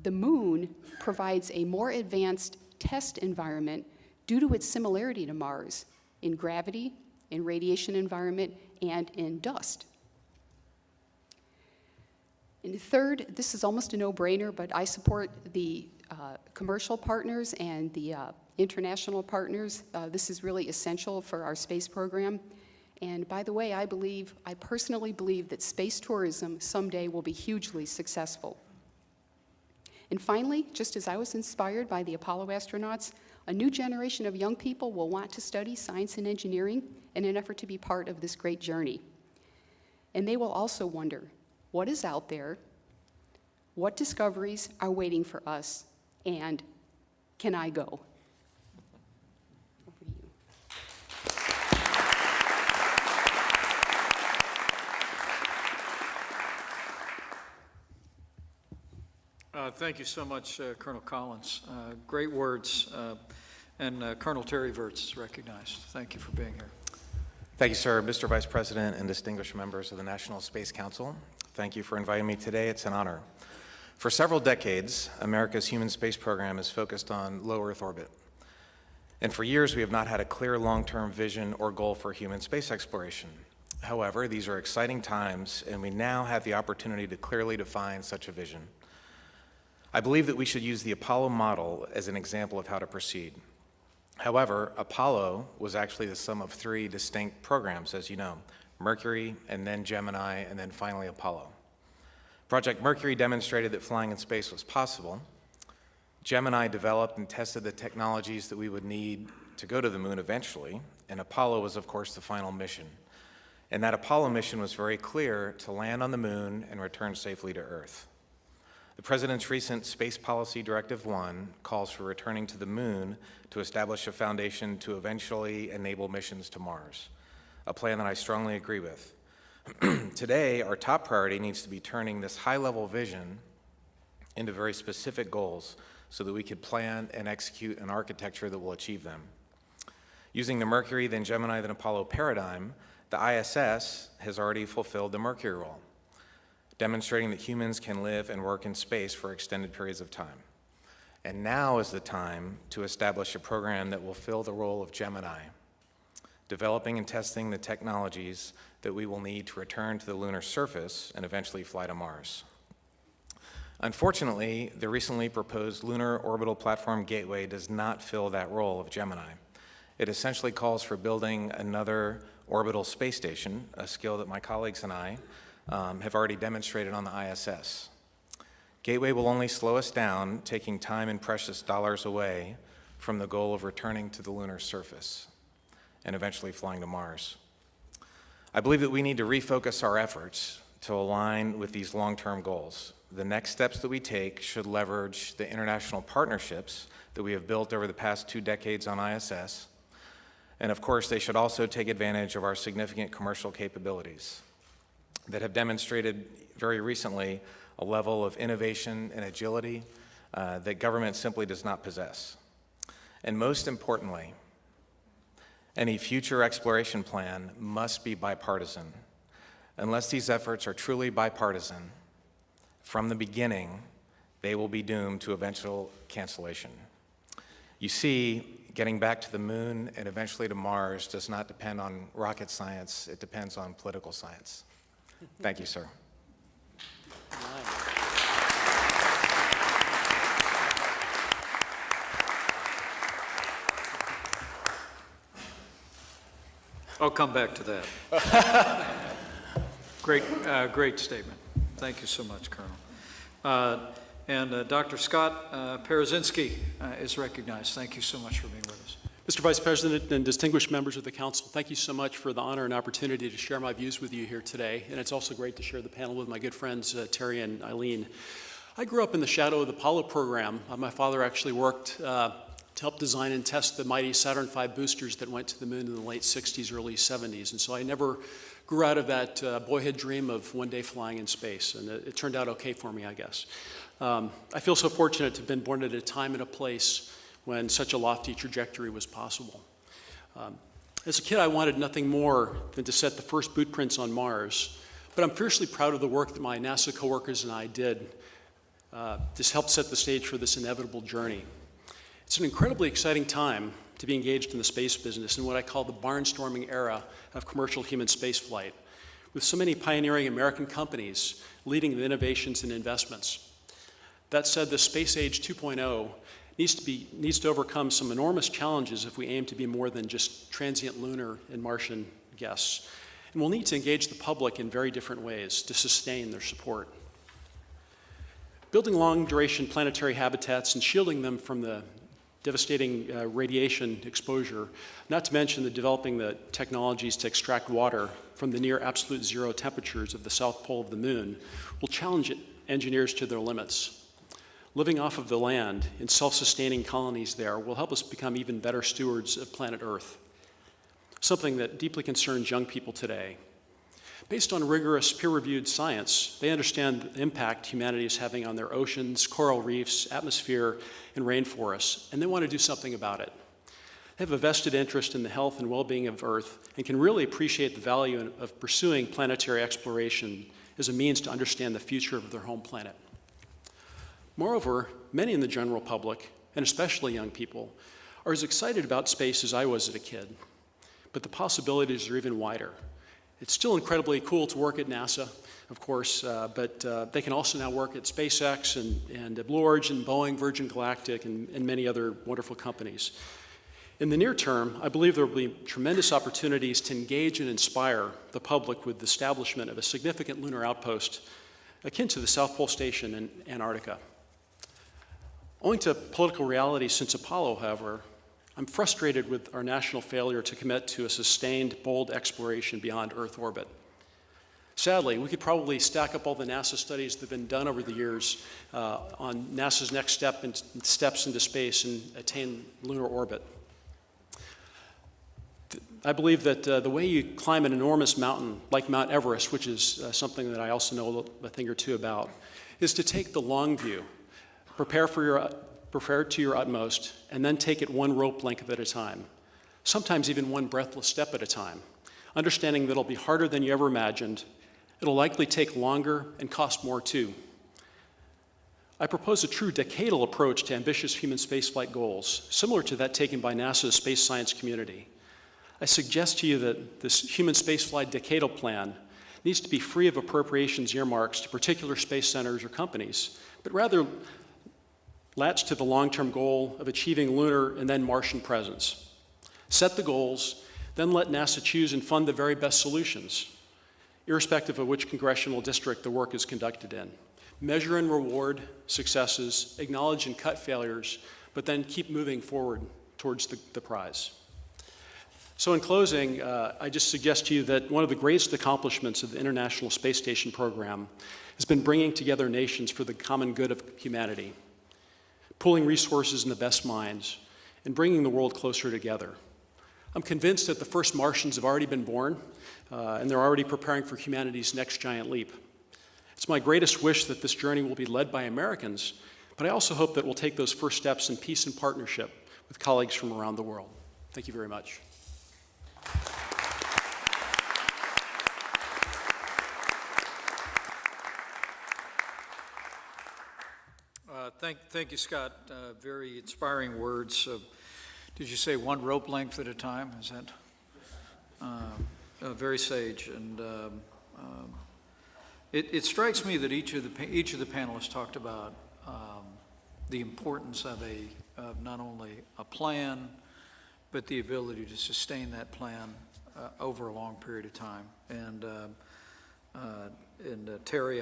the moon provides a more advanced test environment due to its similarity to Mars in gravity, in radiation environment, and in dust. And third, this is almost a no-brainer, but I support the commercial partners and the international partners. This is really essential for our space program. And by the way, I personally believe that space tourism someday will be hugely successful. And finally, just as I was inspired by the Apollo astronauts, a new generation of young people will want to study science and engineering in an effort to be part of this great journey. And they will also wonder, what is out there? What discoveries are waiting for us? And can I go? Over to you. Thank you so much, Colonel Collins. Great words. And Colonel Terry Virts is recognized. Thank you for being here. Thank you, sir. Mr. Vice President and distinguished members of the National Space Council, thank you for inviting me today. It's an honor. For several decades, America's human space program is focused on low Earth orbit. And for years, we have not had a clear long-term vision or goal for human space exploration. However, these are exciting times, and we now have the opportunity to clearly define such a vision. I believe that we should use the Apollo model as an example of how to proceed. However, Apollo was actually the sum of 3 distinct programs, as you know: Mercury, and then Gemini, and then finally Apollo. Project Mercury demonstrated that flying in space was possible. Gemini developed and tested the technologies that we would need to go to the moon eventually, and Apollo was, of course, the final mission. And that Apollo mission was very clear: to land on the moon and return safely to Earth. The President's recent Space Policy Directive 1 calls for returning to the moon to establish a foundation to eventually enable missions to Mars, a plan that I strongly agree with. Today, our top priority needs to be turning this high-level vision into very specific goals so that we could plan and execute an architecture that will achieve them. Using the Mercury, then Gemini, then Apollo paradigm, the ISS has already fulfilled the Mercury role, demonstrating that humans can live and work in space for extended periods of time. And now is the time to establish a program that will fill the role of Gemini, developing and testing the technologies that we will need to return to the lunar surface and eventually fly to Mars. Unfortunately, the recently proposed Lunar Orbital Platform Gateway does not fill that role of Gemini. It essentially calls for building another orbital space station, a skill that my colleagues and I have already demonstrated on the ISS. Gateway will only slow us down, taking time and precious dollars away from the goal of returning to the lunar surface and eventually flying to Mars. I believe that we need to refocus our efforts to align with these long-term goals. The next steps that we take should leverage the international partnerships that we have built over the past 2 decades on ISS, and of course, they should also take advantage of our significant commercial capabilities that have demonstrated very recently a level of innovation and agility that government simply does not possess. And most importantly, any future exploration plan must be bipartisan. Unless these efforts are truly bipartisan, from the beginning, they will be doomed to eventual cancellation. You see, getting back to the moon and eventually to Mars does not depend on rocket science, it depends on political science. Thank you, sir. I'll come back to that. Great statement. Thank you so much, Colonel. And Dr. Scott Parazynski is recognized. Thank you so much for being with us. Mr. Vice President and distinguished members of the Council, thank you so much for the honor and opportunity to share my views with you here today. And it's also great to share the panel with my good friends, Terry and Eileen. I grew up in the shadow of the Apollo program. My father actually worked to help design and test the mighty Saturn V boosters that went to the moon in the late 60s, early 70s. And so I never grew out of that boyhood dream of one day flying in space. And it turned out okay for me, I guess. I feel so fortunate to have been born at a time and a place when such a lofty trajectory was possible. As a kid, I wanted nothing more than to set the first boot prints on Mars, but I'm fiercely proud of the work that my NASA coworkers and I did to help set the stage for this inevitable journey. It's an incredibly exciting time to be engaged in the space business in what I call the barnstorming era of commercial human spaceflight, with so many pioneering American companies leading the innovations and investments. That said, the space age 2.0 needs to overcome some enormous challenges if we aim to be more than just transient lunar and Martian guests. And we'll need to engage the public in very different ways to sustain their support. Building long-duration planetary habitats and shielding them from the devastating radiation exposure, not to mention developing the technologies to extract water from the near absolute zero temperatures of the south pole of the moon, will challenge engineers to their limits. Living off of the land in self-sustaining colonies there will help us become even better stewards of planet Earth, something that deeply concerns young people today. Based on rigorous peer-reviewed science, they understand the impact humanity is having on their oceans, coral reefs, atmosphere, and rainforests, and they want to do something about it. They have a vested interest in the health and well-being of Earth and can really appreciate the value of pursuing planetary exploration as a means to understand the future of their home planet. Moreover, many in the general public, and especially young people, are as excited about space as I was as a kid, but the possibilities are even wider. It's still incredibly cool to work at NASA, of course, but they can also now work at SpaceX and Blue Origin, Boeing, Virgin Galactic, and many other wonderful companies. In the near term, I believe there will be tremendous opportunities to engage and inspire the public with the establishment of a significant lunar outpost akin to the South Pole Station in Antarctica. Owing to political realities since Apollo, however, I'm frustrated with our national failure to commit to a sustained, bold exploration beyond Earth orbit. Sadly, we could probably stack up all the NASA studies that have been done over the years on NASA's next steps into space and attain lunar orbit. I believe that the way you climb an enormous mountain like Mount Everest, which is something that I also know a thing or two about, is to take the long view, prepare to your utmost, and then take it one rope length at a time, sometimes even one breathless step at a time, understanding that it'll be harder than you ever imagined, it'll likely take longer and cost more too. I propose a true decadal approach to ambitious human spaceflight goals, similar to that taken by NASA's space science community. I suggest to you that this human spaceflight decadal plan needs to be free of appropriations earmarks to particular space centers or companies, but rather latch to the long-term goal of achieving lunar and then Martian presence. Set the goals, then let NASA choose and fund the very best solutions, irrespective of which congressional district the work is conducted in. Measure and reward successes, acknowledge and cut failures, but then keep moving forward towards the prize. So in closing, I just suggest to you that one of the greatest accomplishments of the International Space Station program has been bringing together nations for the common good of humanity, pooling resources and the best minds, and bringing the world closer together. I'm convinced that the first Martians have already been born, and they're already preparing for humanity's next giant leap. It's my greatest wish that this journey will be led by Americans, but I also hope that we'll take those first steps in peace and partnership with colleagues from around the world. Thank you very much. Thank you, Scott. Very inspiring words. Did you say one rope length at a time? Is that very sage? And it strikes me that each of the panelists talked about the importance of not only a plan, but the ability to sustain that plan over a long period of time. And Terry,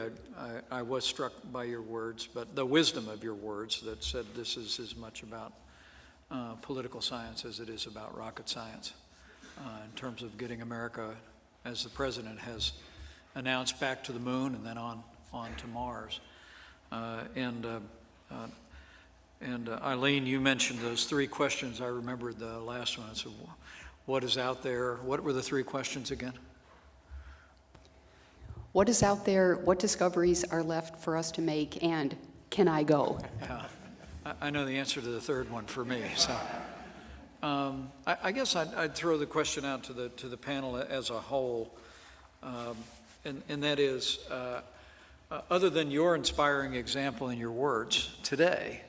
I was struck by your words, but the wisdom of your words that said this is as much about political science as it is about rocket science in terms of getting America, as the president has announced, back to the moon and then on to Mars. And Eileen, you mentioned those three questions. I remembered the last one. So what is out there? What were the three questions again? What is out there? What discoveries are left for us to make? And can I go? Yeah. I know the answer to the third one for me, so. I guess I'd throw the question out to the panel as a whole, and that is, other than your inspiring example in your words today,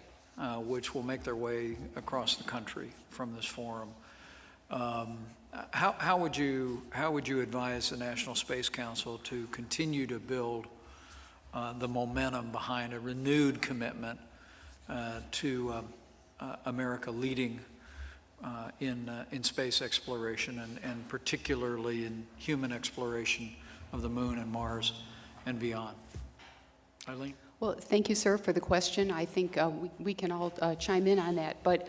which will make their way across the country from this forum, how would you advise the National Space Council to continue to build the momentum behind a renewed commitment to America leading in space exploration and particularly in human exploration of the moon and Mars and beyond? Eileen? Well, thank you, sir, for the question. I think we can all chime in on that. But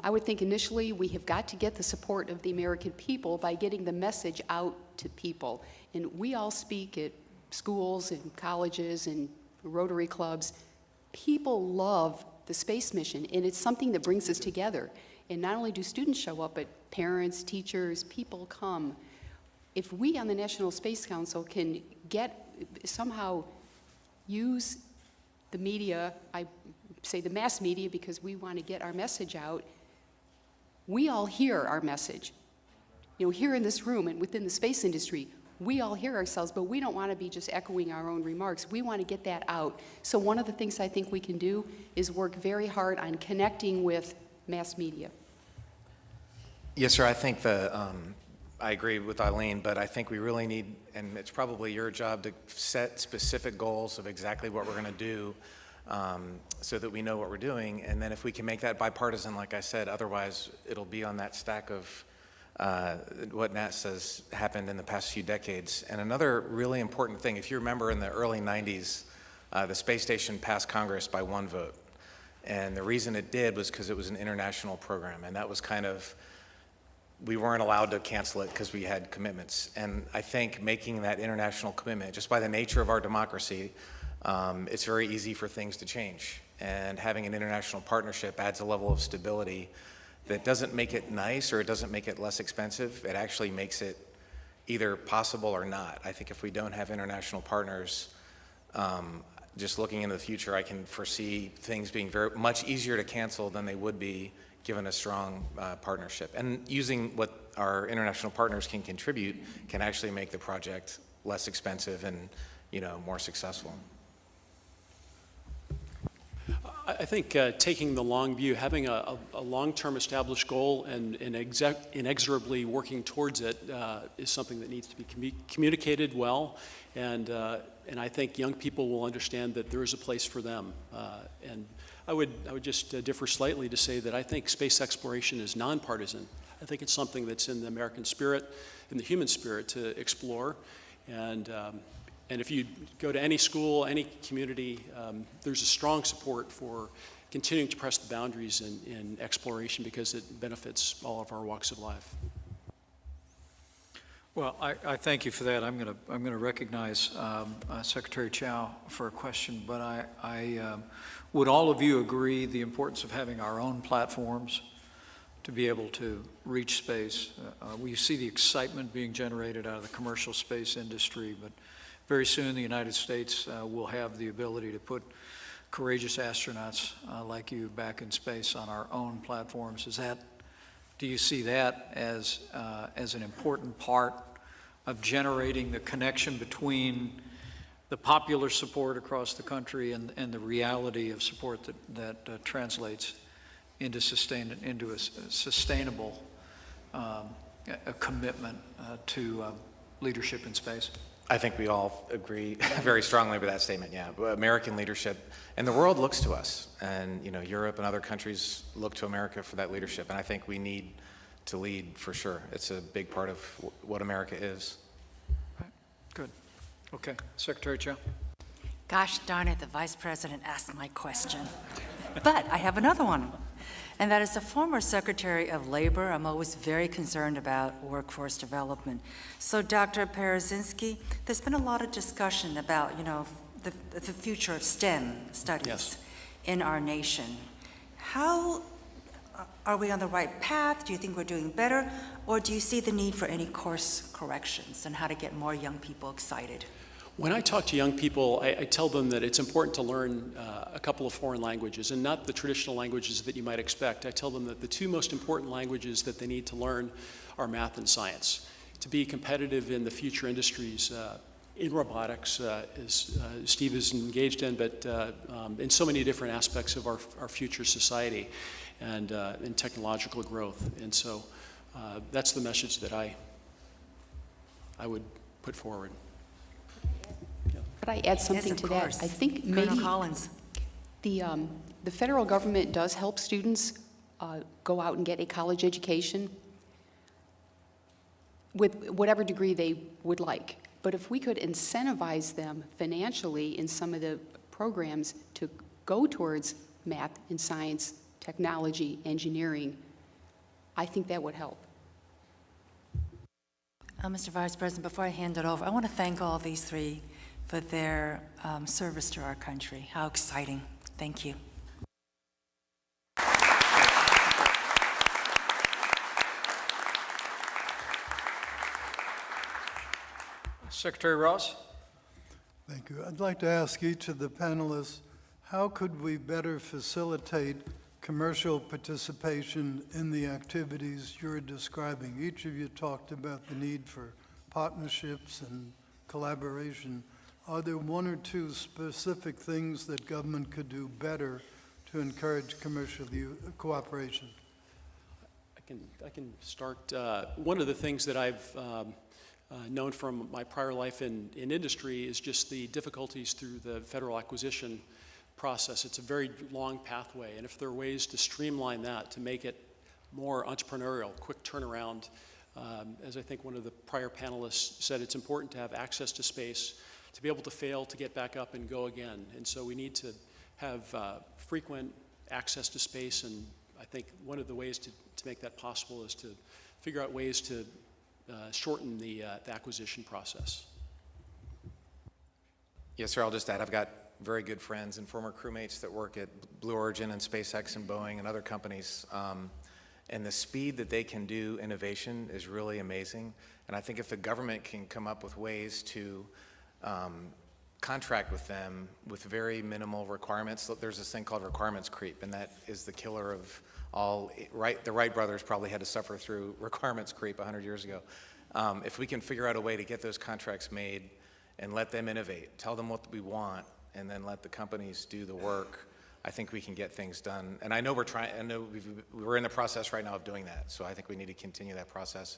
I would think initially we have got to get the support of the American people by getting the message out to people. And we all speak at schools and colleges and Rotary clubs. People love the space mission, and it's something that brings us together. And not only do students show up, but parents, teachers, people come. If we on the National Space Council can somehow use the media, I say the mass media because we want to get our message out, we all hear our message. You know, here in this room and within the space industry, we all hear ourselves, but we don't want to be just echoing our own remarks. We want to get that out. So one of the things I think we can do is work very hard on connecting with mass media. Yes, sir. I think I agree with Eileen, but I think we really need, and it's probably your job to set specific goals of exactly what we're going to do so that we know what we're doing. And then if we can make that bipartisan, like I said, otherwise it'll be on that stack of what NASA's happened in the past few decades. And another really important thing, if you remember in the early 90s, the space station passed Congress by 1 vote. And the reason it did was because it was an international program. And that was kind of, we weren't allowed to cancel it because we had commitments. And I think making that international commitment, just by the nature of our democracy, it's very easy for things to change. And having an international partnership adds a level of stability that doesn't make it nice or it doesn't make it less expensive. It actually makes it either possible or not. I think if we don't have international partners, just looking into the future, I can foresee things being much easier to cancel than they would be given a strong partnership. And using what our international partners can contribute can actually make the project less expensive and, more successful. I think taking the long view, having a long-term established goal and inexorably working towards it is something that needs to be communicated well, and I think young people will understand that there is a place for them. And I would just differ slightly to say that I think space exploration is nonpartisan. I think it's something that's in the American spirit, in the human spirit, to explore. And if you go to any school, any community, there's a strong support for continuing to press the boundaries in exploration because it benefits all of our walks of life. Well, I thank you for that. I'm going to recognize Secretary Chow for a question, but I would all of you agree the importance of having our own platforms to be able to reach space? We see the excitement being generated out of the commercial space industry, but very soon the United States will have the ability to put courageous astronauts like you back in space on our own platforms. Do you see that as an important part of generating the connection between the popular support across the country and the reality of support that translates into a sustainable a commitment to leadership in space? I think we all agree very strongly with that statement, yeah. American leadership, and the world looks to us, and Europe and other countries look to America for that leadership, and I think we need to lead for sure. It's a big part of what America is. Right. Good. Okay. Secretary Chow. Gosh darn it, the Vice President asked my question. But I have another one. And that is the former Secretary of Labor. I'm always very concerned about workforce development. So Dr. Parazynski, there's been a lot of discussion about, the future of STEM studies in our nation. How are we on the right path? Do you think we're doing better? Or do you see the need for any course corrections and how to get more young people excited? When I talk to young people, I tell them that it's important to learn a couple of foreign languages, and not the traditional languages that you might expect. I tell them that the two most important languages that they need to learn are math and science. To be competitive in the future industries, in robotics, as Steve is engaged in, but in so many different aspects of our future society and in technological growth. And so that's the message that I would put forward. Could I add something of to course. that? I think Colonel maybe Collins. the federal government does help students go out and get a college education with whatever degree they would like. But if we could incentivize them financially in some of the programs to go towards math and science, technology, engineering, I think that would help. Mr. Vice President, before I hand it over, I want to thank all these three for their service to our country. How exciting. Thank you. Secretary Ross? Thank you. I'd like to ask each of the panelists, how could we better facilitate commercial participation in the activities you're describing? Each of you talked about the need for partnerships and collaboration. Are there one or two specific things that government could do better to encourage commercial cooperation? I can start. One of the things that I've known from my prior life in industry is just the difficulties through the federal acquisition process. It's a very long pathway, and if there are ways to streamline that, to make it more entrepreneurial, quick turnaround, as I think one of the prior panelists said, it's important to have access to space, to be able to fail, to get back up and go again. And so we need to have frequent access to space, and I think one of the ways to make that possible is to figure out ways to shorten the acquisition process. Yes, sir, I'll just add, I've got very good friends and former crewmates that work at Blue Origin and SpaceX and Boeing and other companies. And the speed that they can do innovation is really amazing. And I think if the government can come up with ways to contract with them with very minimal requirements, there's this thing called requirements creep, and that is the killer of all. The Wright brothers probably had to suffer through requirements creep 100 years ago. If we can figure out a way to get those contracts made and let them innovate, tell them what we want, and then let the companies do the work, I think we can get things done. And I know we're in the process right now of doing that. So I think we need to continue that process,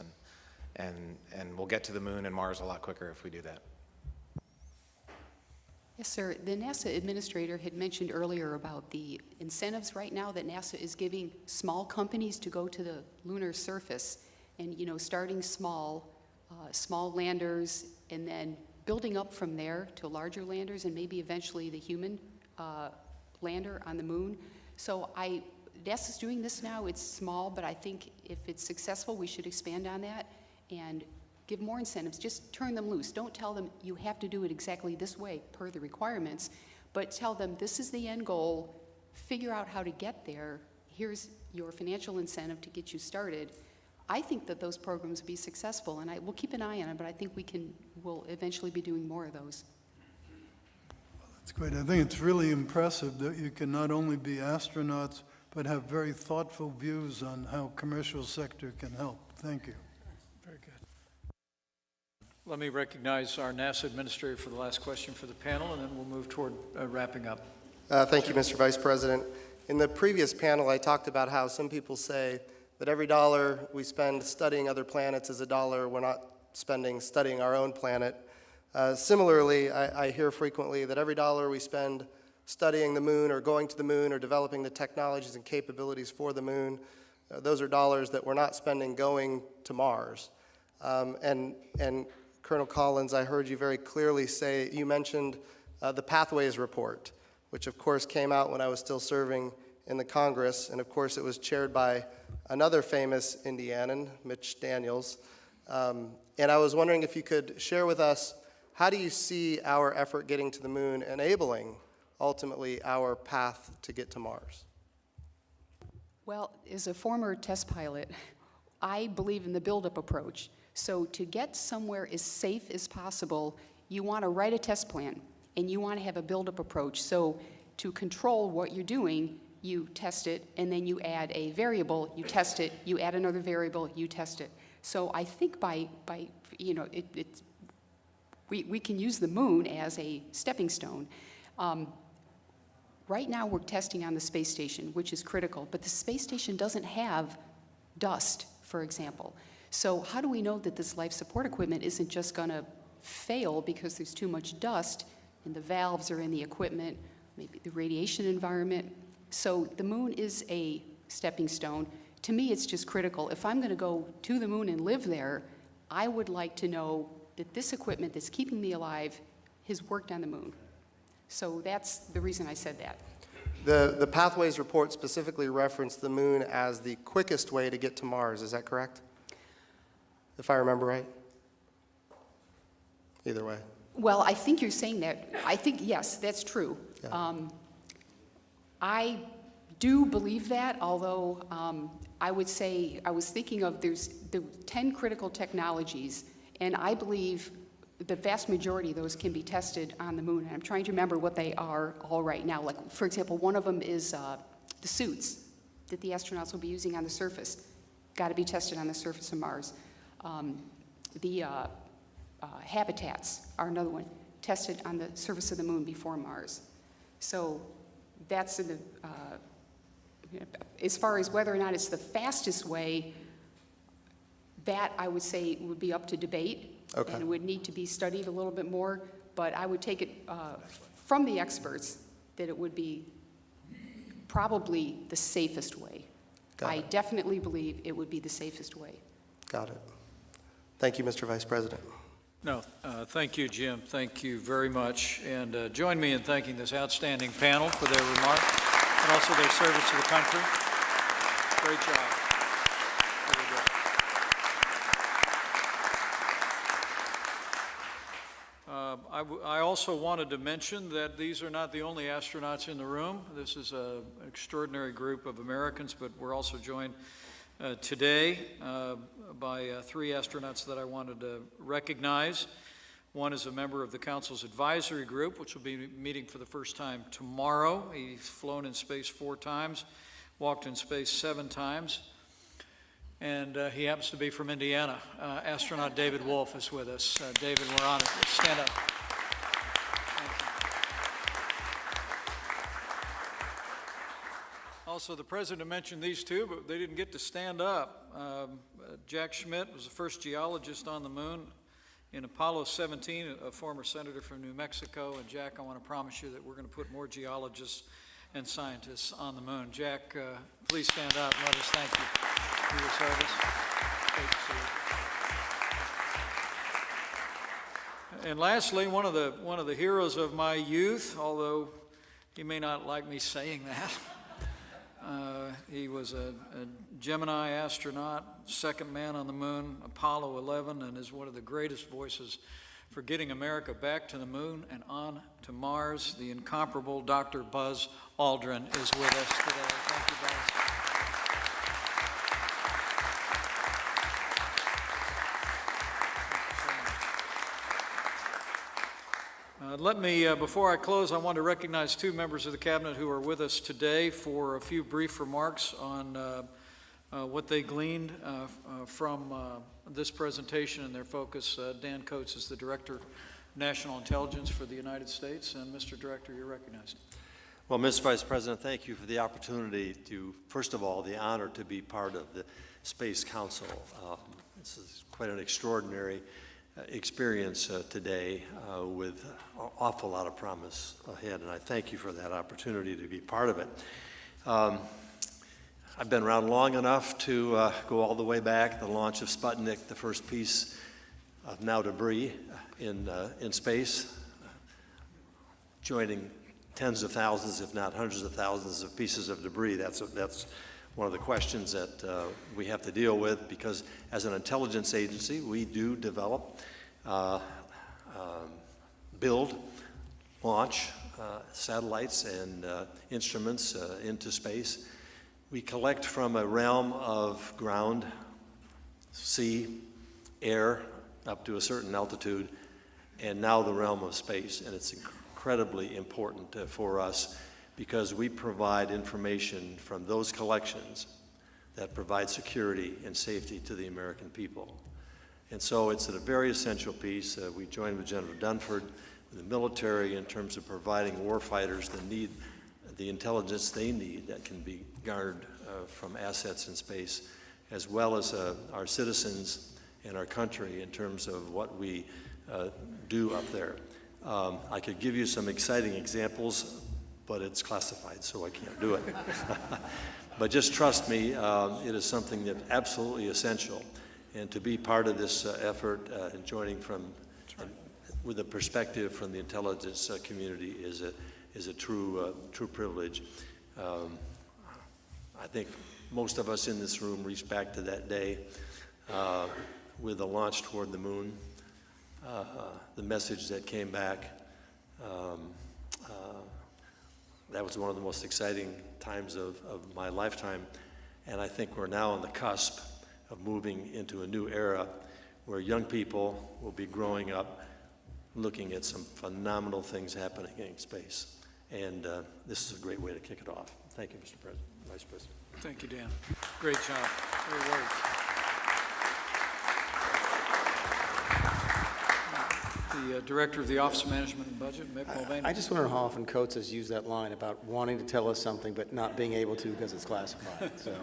and we'll get to the moon and Mars a lot quicker if we do that. Yes, sir. The NASA administrator had mentioned earlier about the incentives right now that NASA is giving small companies to go to the lunar surface, and starting small, small landers, and then building up from there to larger landers, and maybe eventually the human lander on the moon. So NASA's doing this now. It's small, but I think if it's successful, we should expand on that and give more incentives. Just turn them loose. Don't tell them you have to do it exactly this way per the requirements, but tell them this is the end goal. Figure out how to get there. Here's your financial incentive to get you started. I think that those programs will be successful, and we'll keep an eye on it, but I think we'll eventually be doing more of those. That's great. I think it's really impressive that you can not only be astronauts, but have very thoughtful views on how commercial sector can help. Thank you. Very good. Let me recognize our NASA administrator for the last question for the panel, and then we'll move toward wrapping up. Thank you, Mr. Vice President. In the previous panel, I talked about how some people say that every dollar we spend studying other planets is a dollar we're not spending studying our own planet. Similarly, I hear frequently that every dollar we spend studying the moon or going to the moon or developing the technologies and capabilities for the moon, those are dollars that we're not spending going to Mars. And Colonel Collins, I heard you very clearly say, you mentioned the Pathways Report, which of course came out when I was still serving in the Congress, and of course it was chaired by another famous Indianan, Mitch Daniels. And I was wondering if you could share with us, how do you see our effort getting to the moon enabling, ultimately, our path to get to Mars? Well, as a former test pilot, I believe in the build-up approach. So to get somewhere as safe as possible you want to write a test plan, and you want to have a build-up approach. So to control what you're doing, you test it, and then you add a variable, you test it, you add another variable, you test it. So I think by you know, we can use the moon as a stepping stone. Right now, we're testing on the space station, which is critical, but the space station doesn't have dust, for example. So how do we know that this life support equipment isn't just going to fail because there's too much dust and the valves are in the equipment, maybe the radiation environment? So the moon is a stepping stone. To me, it's just critical. If I'm going to go to the moon and live there, I would like to know that this equipment that's keeping me alive has worked on the moon. So that's the reason I said that. The Pathways report specifically referenced the moon as the quickest way to get to Mars. Is that correct? If I remember right? Either way. Well, I think you're saying that. I think, yes, that's true. Yeah. I do believe that, although I would say, I was thinking of there's the 10 critical technologies, and I believe the vast majority of those can be tested on the moon. And I'm trying to remember what they are all right now. Like, for example, one of them is the suits that the astronauts will be using on the surface. Got to be tested on the surface of Mars. The habitats are another one, tested on the surface of the moon before Mars. So that's in the, as far as whether or not it's the fastest way, that I would say would be up to debate. Okay. And would need to be studied a little bit more, but I would take it from the experts that it would be probably the safest way. I definitely believe it would be the safest way. Got it. Thank you, Mr. Vice President. No, thank you, Jim. Thank you very much. And join me in thanking this outstanding panel for their remarks and also their service to the country. Great job. Very good. I also wanted to mention that these are not the only astronauts in the room. This is an extraordinary group of Americans, but we're also joined today by three astronauts that I wanted to recognize. One is a member of the Council's advisory group, which will be meeting for the first time tomorrow. He's flown in space 4 times, walked in space 7 times, and he happens to be from Indiana. Astronaut David Wolf is with us. David, we're honored. Stand up. Also, the President mentioned these two, but they didn't get to stand up. Jack Schmitt was the first geologist on the moon in Apollo 17, a former senator from New Mexico. And Jack, I want to promise you that we're going to put more geologists and scientists on the moon. Jack, please stand up and let us thank you for your service. Great to see you. And lastly, one of the heroes of my youth, although he may not like me saying that. He was a Gemini astronaut, second man on the moon, Apollo 11, and is one of the greatest voices for getting America back to the moon and on to Mars. The incomparable Dr. Buzz Aldrin is with us today. Thank you, Buzz. Let me, before I close, I want to recognize 2 members of the Cabinet who are with us today for a few brief remarks on what they gleaned from this presentation and their focus. Dan Coates is the Director of National Intelligence for the United States, and Mr. Director, you're recognized. Well, Mr. Vice President, thank you for the opportunity to, first of all, the honor to be part of the Space Council. This is quite an extraordinary experience today with an awful lot of promise ahead, and I thank you for that opportunity to be part of it. I've been around long enough to go all the way back, the launch of Sputnik, the first piece of now debris in space, joining tens of thousands, if not hundreds of thousands of pieces of debris. That's one of the questions that we have to deal with, because as an intelligence agency, we do develop, build, launch satellites and instruments into space. We collect from a realm of ground, sea, air, up to a certain altitude, and now the realm of space. And it's incredibly important for us because we provide information from those collections that provide security and safety to the American people. And so it's a very essential piece. We joined with General Dunford, with the military, in terms of providing warfighters the intelligence they need that can be garnered from assets in space, as well as our citizens and our country in terms of what we do up there. I could give you some exciting examples, but it's classified, so I can't do it. But just trust me, it is something that's absolutely essential. And to be part of this effort and joining with a perspective from the intelligence community is a true privilege. I think most of us in this room reach back to that day with the launch toward the moon, the message that came back. That was one of the most exciting times of my lifetime, and I think we're now on the cusp of moving into a new era where young people will be growing up looking at some phenomenal things happening in space. And this is a great way to kick it off. Thank you, Mr. President, Vice President. Thank you, Dan. Great job. Great work. The Director of the Office of Management and Budget, Mick Mulvaney. I just wonder how often Coates has used that line about wanting to tell us something but not being able to because it's classified. So,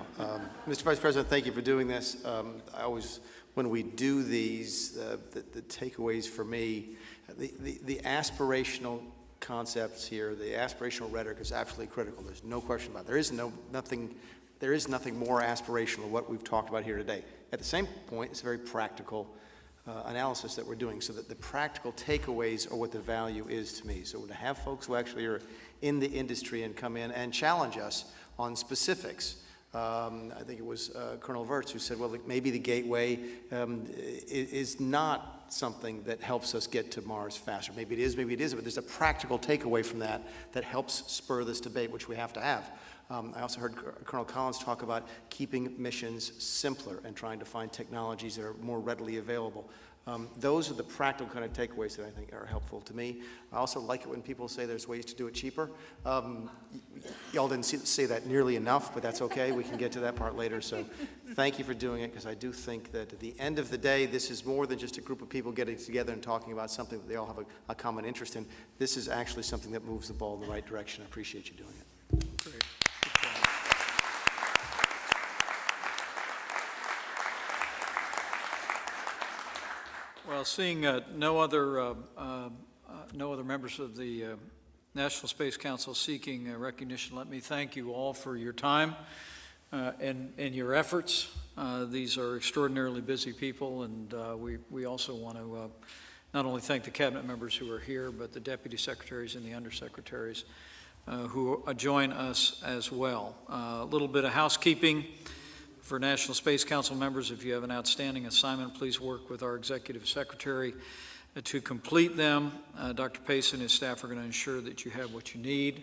Mr. Vice President, thank you for doing this. I always, when we do these, the takeaways for me, the aspirational concepts here, the aspirational rhetoric is absolutely critical. There's no question about it. There is nothing more aspirational than what we've talked about here today. At the same point, it's a very practical analysis that we're doing, so that the practical takeaways are what the value is to me. So to have folks who actually are in the industry and come in and challenge us on specifics. I think it was Colonel Wirtz who said, well, maybe the gateway is not something that helps us get to Mars faster. Maybe it is, but there's a practical takeaway from that that helps spur this debate, which we have to have. I also heard Colonel Collins talk about keeping missions simpler and trying to find technologies that are more readily available. Those are the practical kind of takeaways that I think are helpful to me. I also like it when people say there's ways to do it cheaper. Y'all didn't say that nearly enough, but that's okay. We can get to that part later. So thank you for doing it, because I do think that at the end of the day, this is more than just a group of people getting together and talking about something that they all have a common interest in. This is actually something that moves the ball in the right direction. I appreciate you doing it. Great. Well, seeing no other members of the National Space Council seeking recognition, let me thank you all for your time and your efforts. These are extraordinarily busy people, and we also want to not only thank the cabinet members who are here, but the deputy secretaries and the undersecretaries who join us as well. A little bit of housekeeping. For National Space Council members, if you have an outstanding assignment, please work with our executive secretary to complete them. Dr. Pace and his staff are going to ensure that you have what you need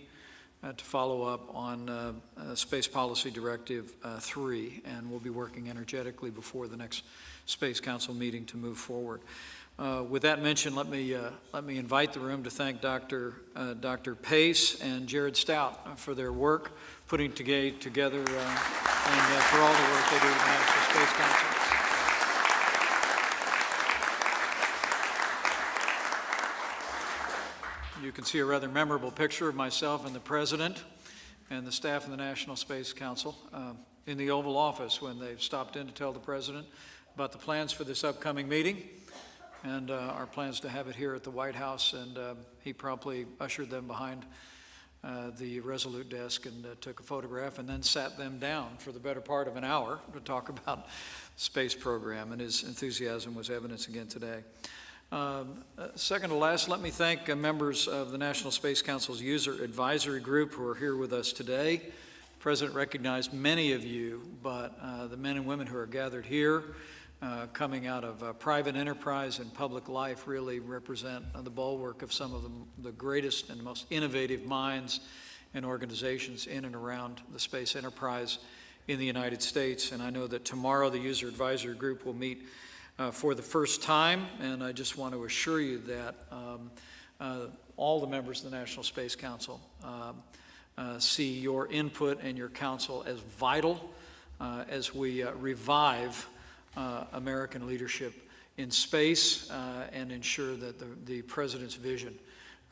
to follow up on Space Policy Directive 3, and we'll be working energetically before the next Space Council meeting to move forward. With that mentioned, let me invite the room to thank Dr. Pace and Jared Stout for their work putting together and for all the work they do with the National Space Council. You can see a rather memorable picture of myself and the President and the staff of the National Space Council in the Oval Office when they stopped in to tell the President about the plans for this upcoming meeting and our plans to have it here at the White House, and he promptly ushered them behind the Resolute desk and took a photograph and then sat them down for the better part of an hour to talk about the space program, and his enthusiasm was evidence again today. Second to last, let me thank members of the National Space Council's User Advisory Group who are here with us today. The President recognized many of you, but the men and women who are gathered here coming out of private enterprise and public life really represent the bulwark of some of the greatest and most innovative minds and organizations in and around the space enterprise in the United States. And I know that tomorrow the User Advisory Group will meet for the first time, and I just want to assure you that all the members of the National Space Council see your input and your counsel as vital as we revive American leadership in space and ensure that the President's vision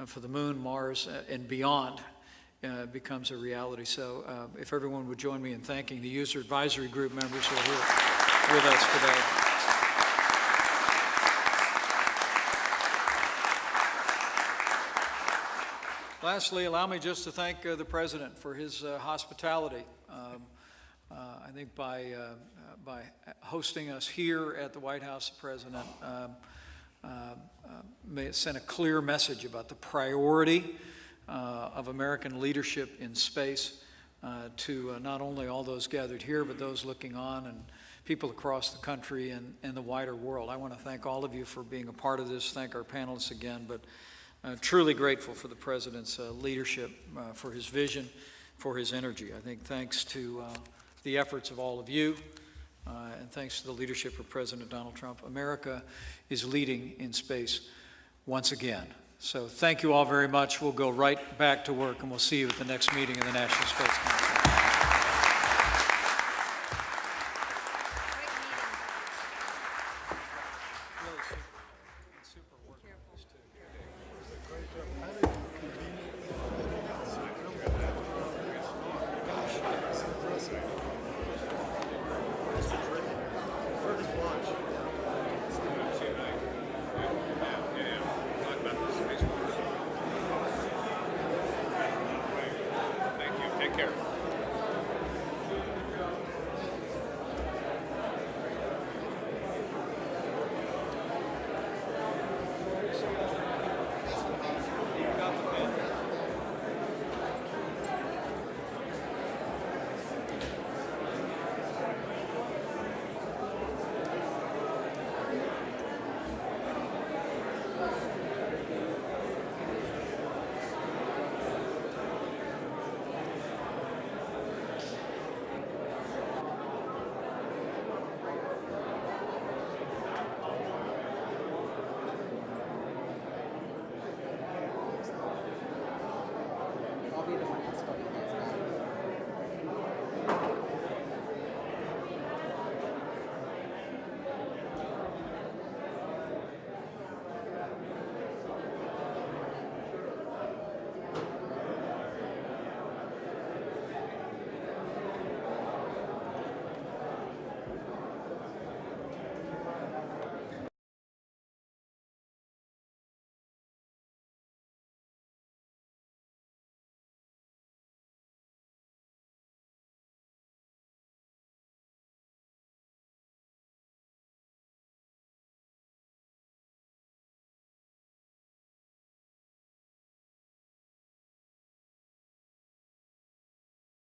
for the Moon, Mars, and beyond becomes a reality. So if everyone would join me in thanking the User Advisory Group members who are here with us today. Lastly, allow me just to thank the President for his hospitality. I think by hosting us here at the White House, the President sent a clear message about the priority of American leadership in space to not only all those gathered here, but those looking on and people across the country and the wider world. I want to thank all of you for being a part of this, thank our panelists again, but truly grateful for the President's leadership, for his vision, for his energy. I think thanks to the efforts of all of you, and thanks to the leadership of President Donald Trump, America is leading in space once again. So thank you all very much. We'll go right back to work, and we'll see you at the next meeting of the National Space Council. Careful.